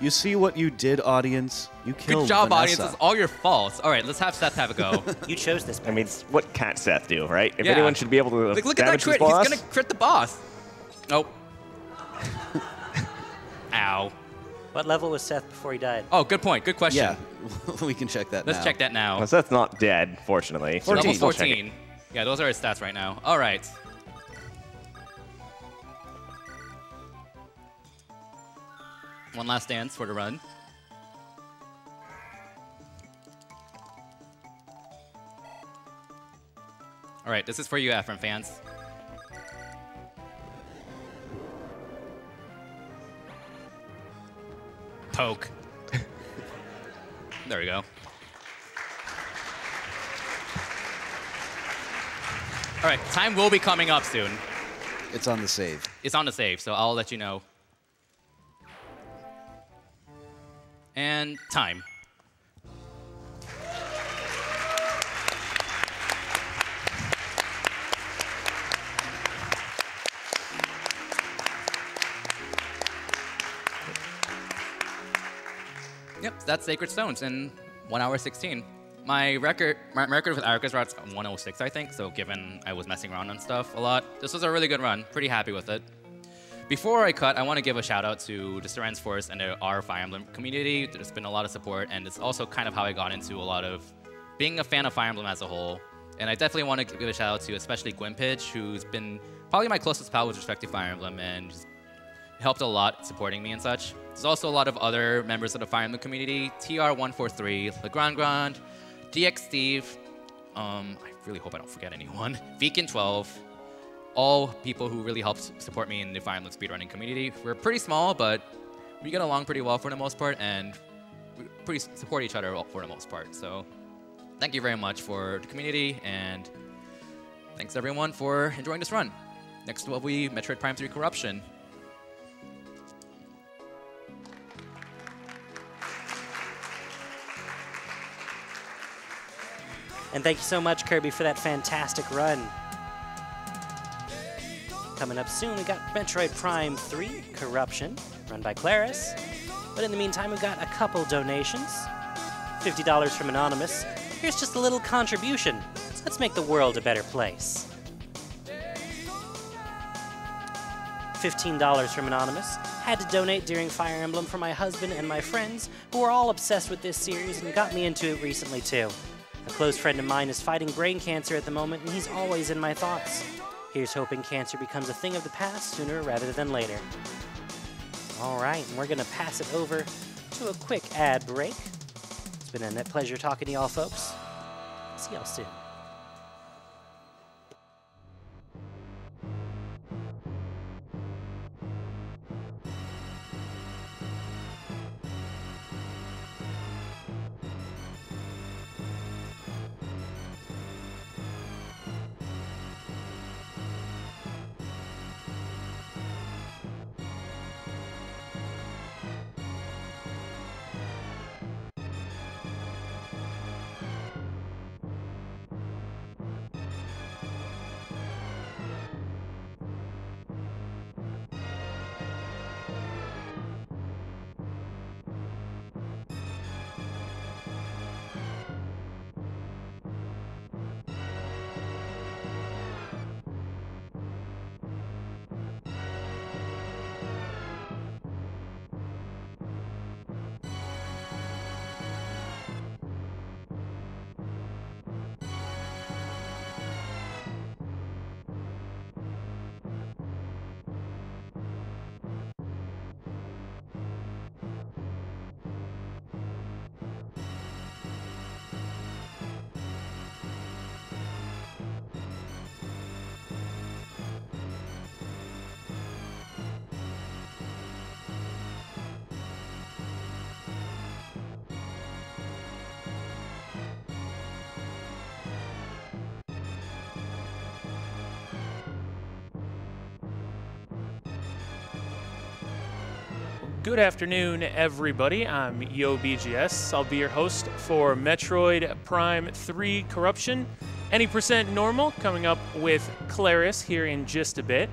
You see what you did, audience? You killed Good job, Vanessa. audience. It's all your fault. All right, let's have Seth have a go. You chose this. I mean, what can't Seth do, right? If Yeah. anyone should be able to Look at that damage crit. this boss, He's going to crit the boss. Oh. Ow. What level was Seth before he died? Oh, good point. Good question. Yeah, we can check that Let's now. check that now. well, Seth's not dead, fortunately. So Level we'll check it. 14. Yeah, those are his stats right now. All right. One last dance for the run. All right, this is for you, Ephraim fans. Poke. There we go. All right, time will be coming up soon. It's on the save. It's on the save, so I'll let you know. And time. Yep, that's Sacred Stones in 1 hour 16. My record with Eirika's route is 106, I think, so given I was messing around and stuff a lot, this was a really good run. Pretty happy with it. Before I cut, I want to give a shout out to the Serens Force and our Fire Emblem community. There's been a lot of support, and it's also kind of how I got into a lot of being a fan of Fire Emblem as a whole. And I definitely want to give a shout out to especially Gwimpage, who's been probably my closest pal with respect to Fire Emblem and just helped a lot supporting me and such. There's also a lot of other members of the Fire Emblem community, TR143, Legrand Grand, DX Steve, I really hope I don't forget anyone, Veekin12, all people who really helped support me in the Fire Emblem speedrunning community. We're pretty small, but we get along pretty well for the most part, and we pretty support each other for the most part. So thank you very much for the community, and thanks everyone for enjoying this run. Next will be Metroid Prime 3 Corruption. And thank you so much, Kirby, for that fantastic run. Coming up soon, we got Metroid Prime 3 Corruption, run by Claris. But in the meantime, we've got a couple donations. $50 from Anonymous. Here's just a little contribution. Let's make the world a better place. $15 from Anonymous. Had to donate during Fire Emblem for my husband and my friends, who are all obsessed with this series and got me into it recently too. A close friend of mine is fighting brain cancer at the moment, and he's always in my thoughts. Here's hoping cancer becomes a thing of the past sooner rather than later. All right, and we're going to pass it over to a quick ad break. It's been a net pleasure talking to y'all, folks. See y'all soon. Good afternoon, everybody. I'm YoBGS. I'll be your host for Metroid Prime 3 Corruption. Any percent normal coming up with Claris here in just a bit.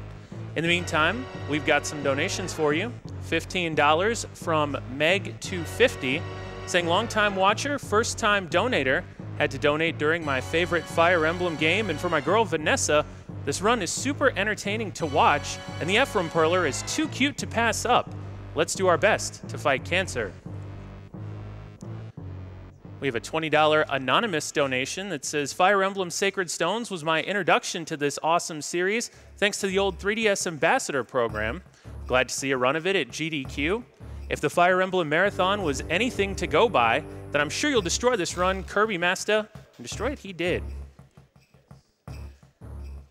In the meantime, we've got some donations for you. $15 from Meg250, saying longtime watcher, first time donator, had to donate during my favorite Fire Emblem game, and for my girl Vanessa, this run is super entertaining to watch, and the Ephraim Perler is too cute to pass up. Let's do our best to fight cancer. We have a $20 anonymous donation that says, Fire Emblem Sacred Stones was my introduction to this awesome series, thanks to the old 3DS Ambassador program. Glad to see a run of it at GDQ. If the Fire Emblem Marathon was anything to go by, then I'm sure you'll destroy this run, Kirbymastah. And destroy it he did.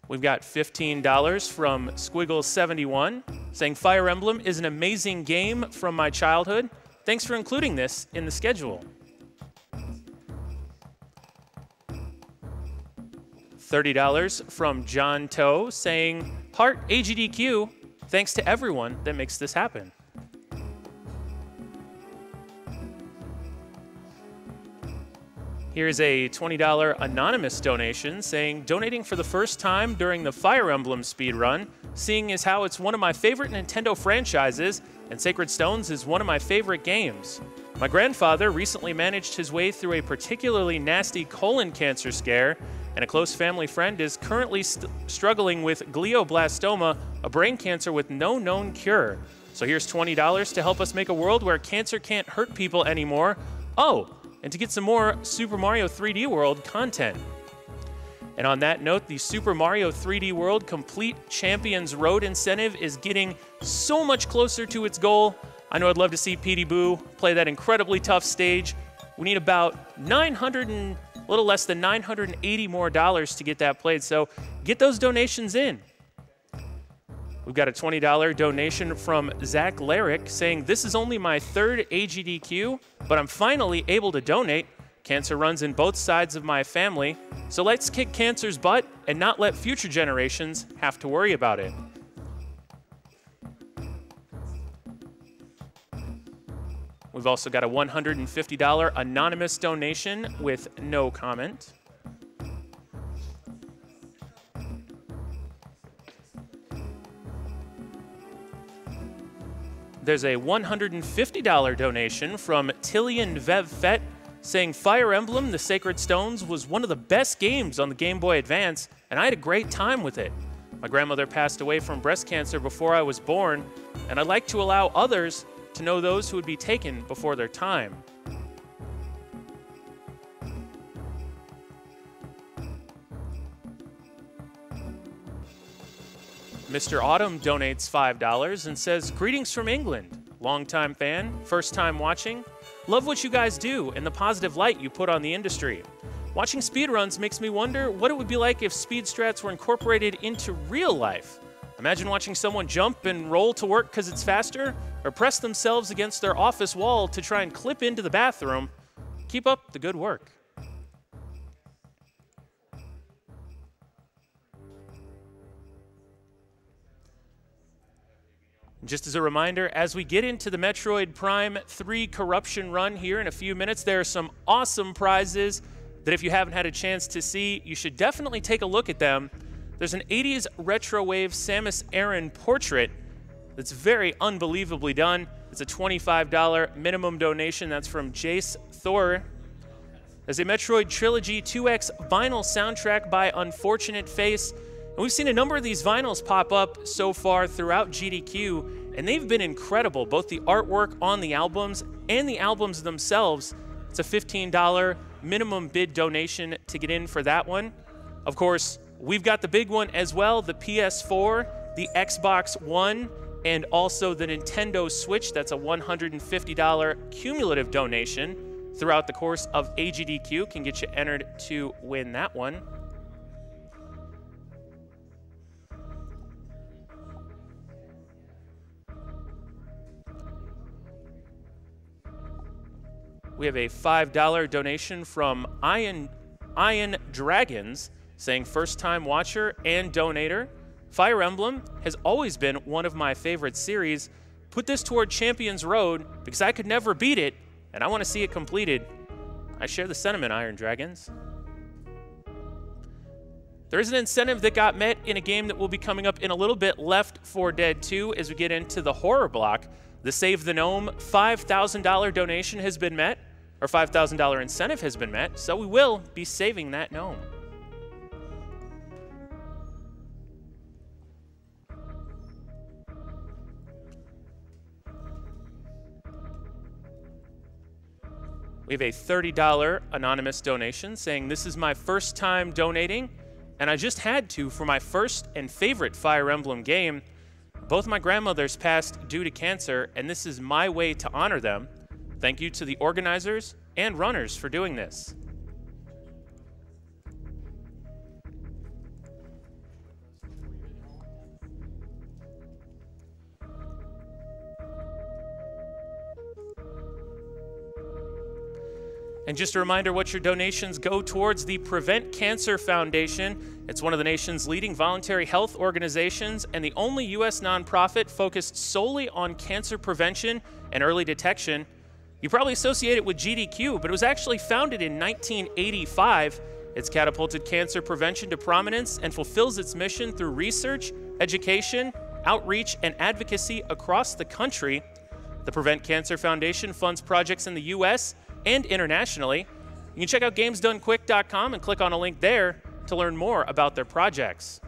We've got $15 from Squiggle71, saying Fire Emblem is an amazing game from my childhood. Thanks for including this in the schedule. $30 from John Toe, saying Heart AGDQ, thanks to everyone that makes this happen. Here's a $20 anonymous donation saying, donating for the first time during the Fire Emblem speedrun, seeing as how it's one of my favorite Nintendo franchises, and Sacred Stones is one of my favorite games. My grandfather recently managed his way through a particularly nasty colon cancer scare, and a close family friend is currently struggling with glioblastoma, a brain cancer with no known cure. So here's $20 to help us make a world where cancer can't hurt people anymore. Oh, and to get some more Super Mario 3D World content. And on that note, the Super Mario 3D World Complete Champions Road incentive is getting so much closer to its goal. I know I'd love to see Petey Boo play that incredibly tough stage. We need about a little less than $980 more to get that played, so get those donations in. We've got a $20 donation from Zach Larrick saying, this is only my third AGDQ, but I'm finally able to donate. Cancer runs in both sides of my family, so let's kick cancer's butt and not let future generations have to worry about it. We've also got a $150 anonymous donation with no comment. There's a $150 donation from Tillian Vevfet saying Fire Emblem The Sacred Stones was one of the best games on the Game Boy Advance, and I had a great time with it. My grandmother passed away from breast cancer before I was born, and I'd like to allow others to know those who would be taken before their time. Mr. Autumn donates $5 and says, greetings from England. Longtime fan, first time watching. Love what you guys do and the positive light you put on the industry. Watching speedruns makes me wonder what it would be like if speed strats were incorporated into real life. Imagine watching someone jump and roll to work because it's faster, or press themselves against their office wall to try and clip into the bathroom. Keep up the good work. Just as a reminder, as we get into the Metroid Prime 3 Corruption run here in a few minutes, there are some awesome prizes that if you haven't had a chance to see, you should definitely take a look at them. There's an 80s retro wave Samus Aran portrait that's very unbelievably done. It's a $25 minimum donation. That's from Jace Thor. There's a Metroid Trilogy 2X vinyl soundtrack by Unfortunate Face. And we've seen a number of these vinyls pop up so far throughout GDQ, and they've been incredible, both the artwork on the albums and the albums themselves. It's a $15 minimum bid donation to get in for that one. Of course, we've got the big one as well, the PS4, the Xbox One, and also the Nintendo Switch. That's a $150 cumulative donation throughout the course of AGDQ. Can get you entered to win that one. We have a $5 donation from Iron Dragons saying first time watcher and donator. Fire Emblem has always been one of my favorite series. Put this toward Champions Road because I could never beat it and I want to see it completed. I share the sentiment, Iron Dragons. There is an incentive that got met in a game that will be coming up in a little bit, Left 4 Dead 2, as we get into the horror block. The Save the Gnome $5,000 donation has been met, or $5,000 incentive has been met, so we will be saving that gnome. We have a $30 anonymous donation saying, this is my first time donating, and I just had to for my first and favorite Fire Emblem game. Both my grandmothers passed due to cancer, and this is my way to honor them. Thank you to the organizers and runners for doing this. And just a reminder what your donations go towards: the Prevent Cancer Foundation. It's one of the nation's leading voluntary health organizations and the only U.S. nonprofit focused solely on cancer prevention and early detection. You probably associate it with GDQ, but it was actually founded in 1985. It's catapulted cancer prevention to prominence and fulfills its mission through research, education, outreach, and advocacy across the country. The Prevent Cancer Foundation funds projects in the U.S. and internationally. You can check out GamesDoneQuick.com and click on a link there to learn more about their projects.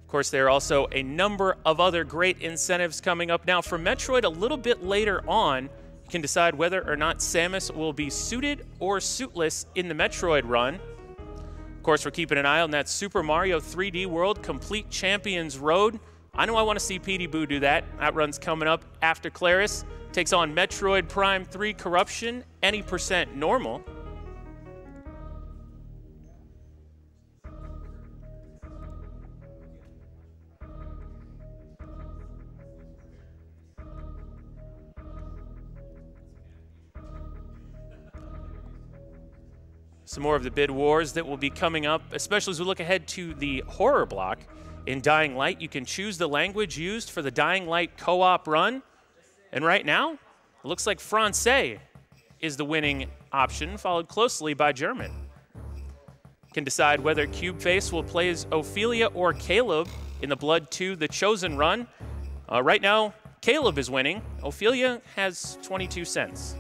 Of course, there are also a number of other great incentives coming up. Now, for Metroid, a little bit later on, you can decide whether or not Samus will be suited or suitless in the Metroid run. Of course, we're keeping an eye on that Super Mario 3D World Complete Champions Road. I know I want to see Petey Boo do that. That run's coming up after Claris takes on Metroid Prime 3 Corruption, any percent normal. Some more of the bid wars that will be coming up, especially as we look ahead to the horror block. In Dying Light, you can choose the language used for the Dying Light co-op run. And right now, it looks like Francais is the winning option, followed closely by German. You can decide whether Cubeface will play as Ophelia or Caleb in the Blood 2 The Chosen run. Right now, Caleb is winning. Ophelia has 22 cents.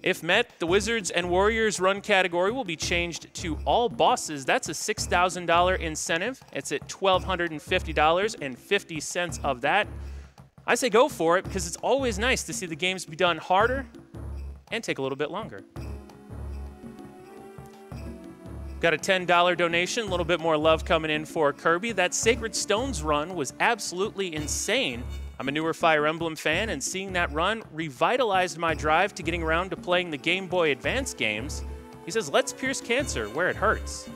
If met, the Wizards and Warriors run category will be changed to all bosses. That's a $6,000 incentive. It's at $1,250.50 of that. I say go for it because it's always nice to see the games be done harder and take a little bit longer. Got a $10 donation, a little bit more love coming in for Kirby. That Sacred Stones run was absolutely insane. I'm a newer Fire Emblem fan, and seeing that run revitalized my drive to getting around to playing the Game Boy Advance games. He says, let's pierce cancer where it hurts.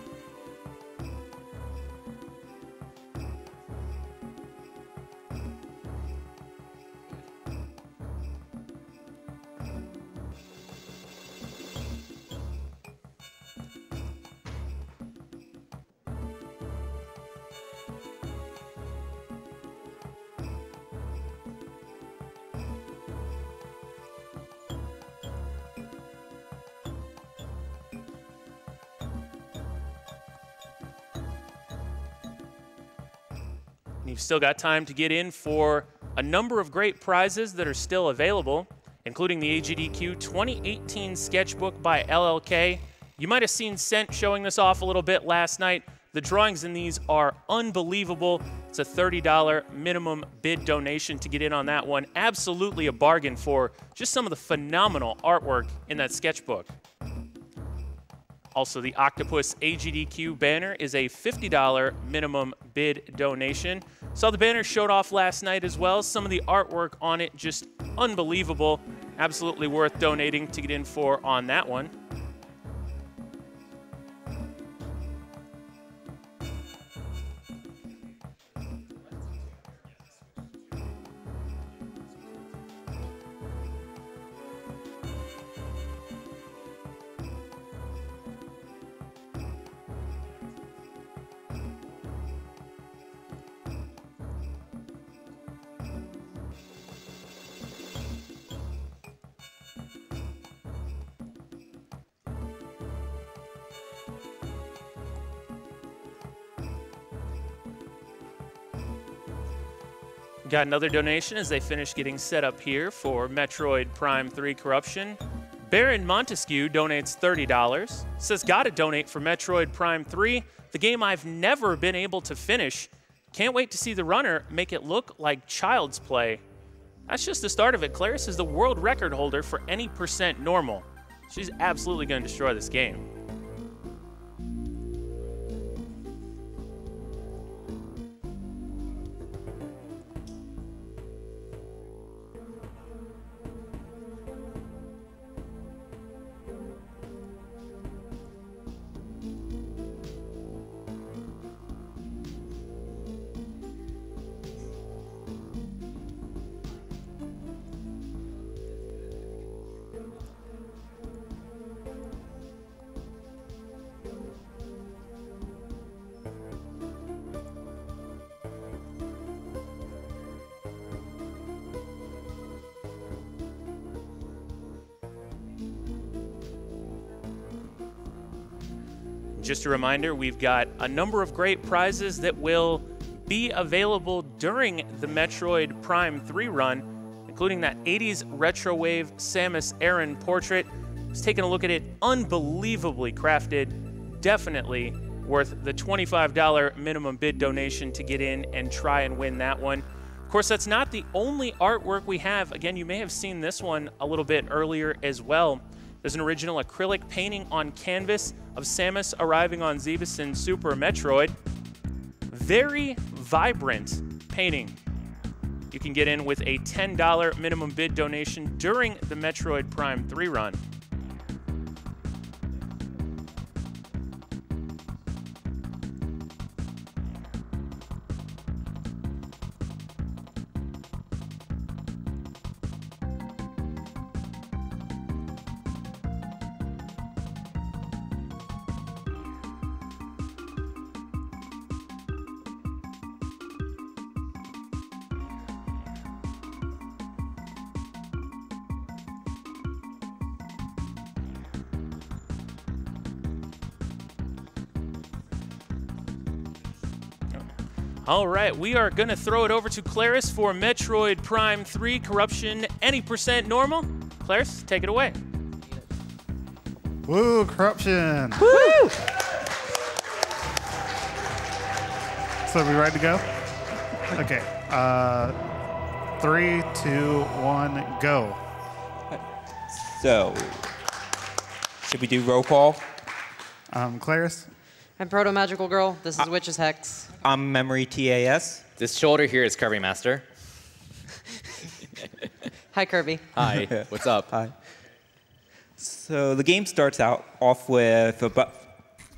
You've still got time to get in for a number of great prizes that are still available, including the AGDQ 2018 Sketchbook by LLK. You might have seen Cent showing this off a little bit last night. The drawings in these are unbelievable. It's a $30 minimum bid donation to get in on that one. Absolutely a bargain for just some of the phenomenal artwork in that sketchbook. Also, the Octopus AGDQ banner is a $50 minimum bid donation. Saw the banner showed off last night as well. Some of the artwork on it just unbelievable. Absolutely worth donating to get in for on that one. Got another donation as they finish getting set up here for Metroid Prime 3 Corruption. Baron Montesquieu donates $30. Says, gotta donate for Metroid Prime 3, the game I've never been able to finish. Can't wait to see the runner make it look like child's play. That's just the start of it. Claris is the world record holder for any percent normal. She's absolutely going to destroy this game. Just a reminder, we've got a number of great prizes that will be available during the Metroid Prime 3 run, including that 80s Retro Wave Samus Aran portrait. Just taking a look at it, unbelievably crafted. Definitely worth the $25 minimum bid donation to get in and try and win that one. Of course, that's not the only artwork we have. Again, you may have seen this one a little bit earlier as well. There's an original acrylic painting on canvas of Samus arriving on Zebes in Super Metroid. Very vibrant painting. You can get in with a $10 minimum bid donation during the Metroid Prime 3 run. All right, we are going to throw it over to Claris for Metroid Prime 3 Corruption Any Percent Normal. Claris, take it away. Woo, Corruption! Woo! So we ready to go? Okay. 3, 2, 1, go. So, should we do roll call? Claris? I'm Proto Magical Girl. This is Witch's Hex. I'm Memory TAS. This shoulder here is Kirbymastah. Hi, Kirby. Hi, what's up? Hi. So the game starts out off with a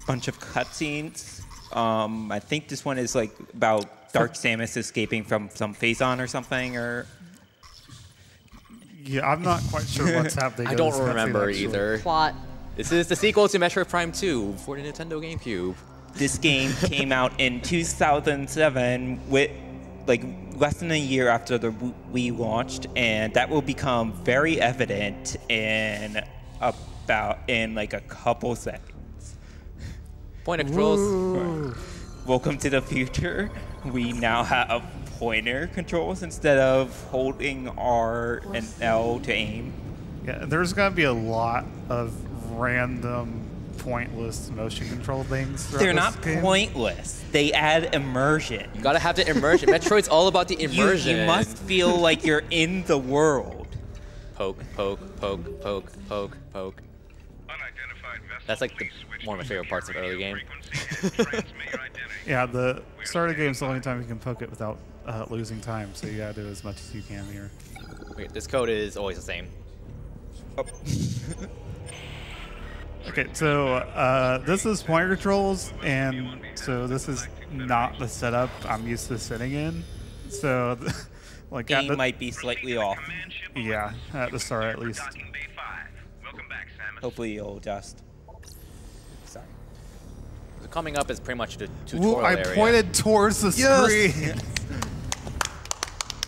bunch of cutscenes. I think this one is like about Dark Samus escaping from some Phazon or something, or... Yeah, I'm not quite sure what's happening. I don't remember either. Plot. This is the sequel to Metroid Prime 2 for the Nintendo GameCube. This game came out in 2007 with like less than a year after the Wii launched, and that will become very evident in like a couple seconds. Point of controls. Welcome to the future. We now have pointer controls instead of holding R and L to aim. Yeah, there's going to be a lot of random, pointless motion control things. They're not pointless. They add immersion. You gotta have the immersion. Metroid's all about the immersion. You must feel like you're in the world. Poke, poke, poke, poke, poke, poke. That's like one of my favorite parts of early game. Yeah, the start of the game is the only time you can poke it without losing time, so you gotta do as much as you can here. Wait, this code is always the same. Oh. Okay, so this is pointer controls, and so this is not the setup I'm used to sitting in. So, like, game might be slightly off. Yeah, at the start at least. Hopefully you'll adjust. Sorry. Coming up is pretty much the tutorial area. I pointed towards the screen.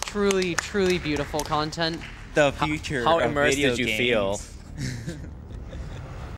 Truly, truly beautiful content. The future How of immersed video did you games. feel?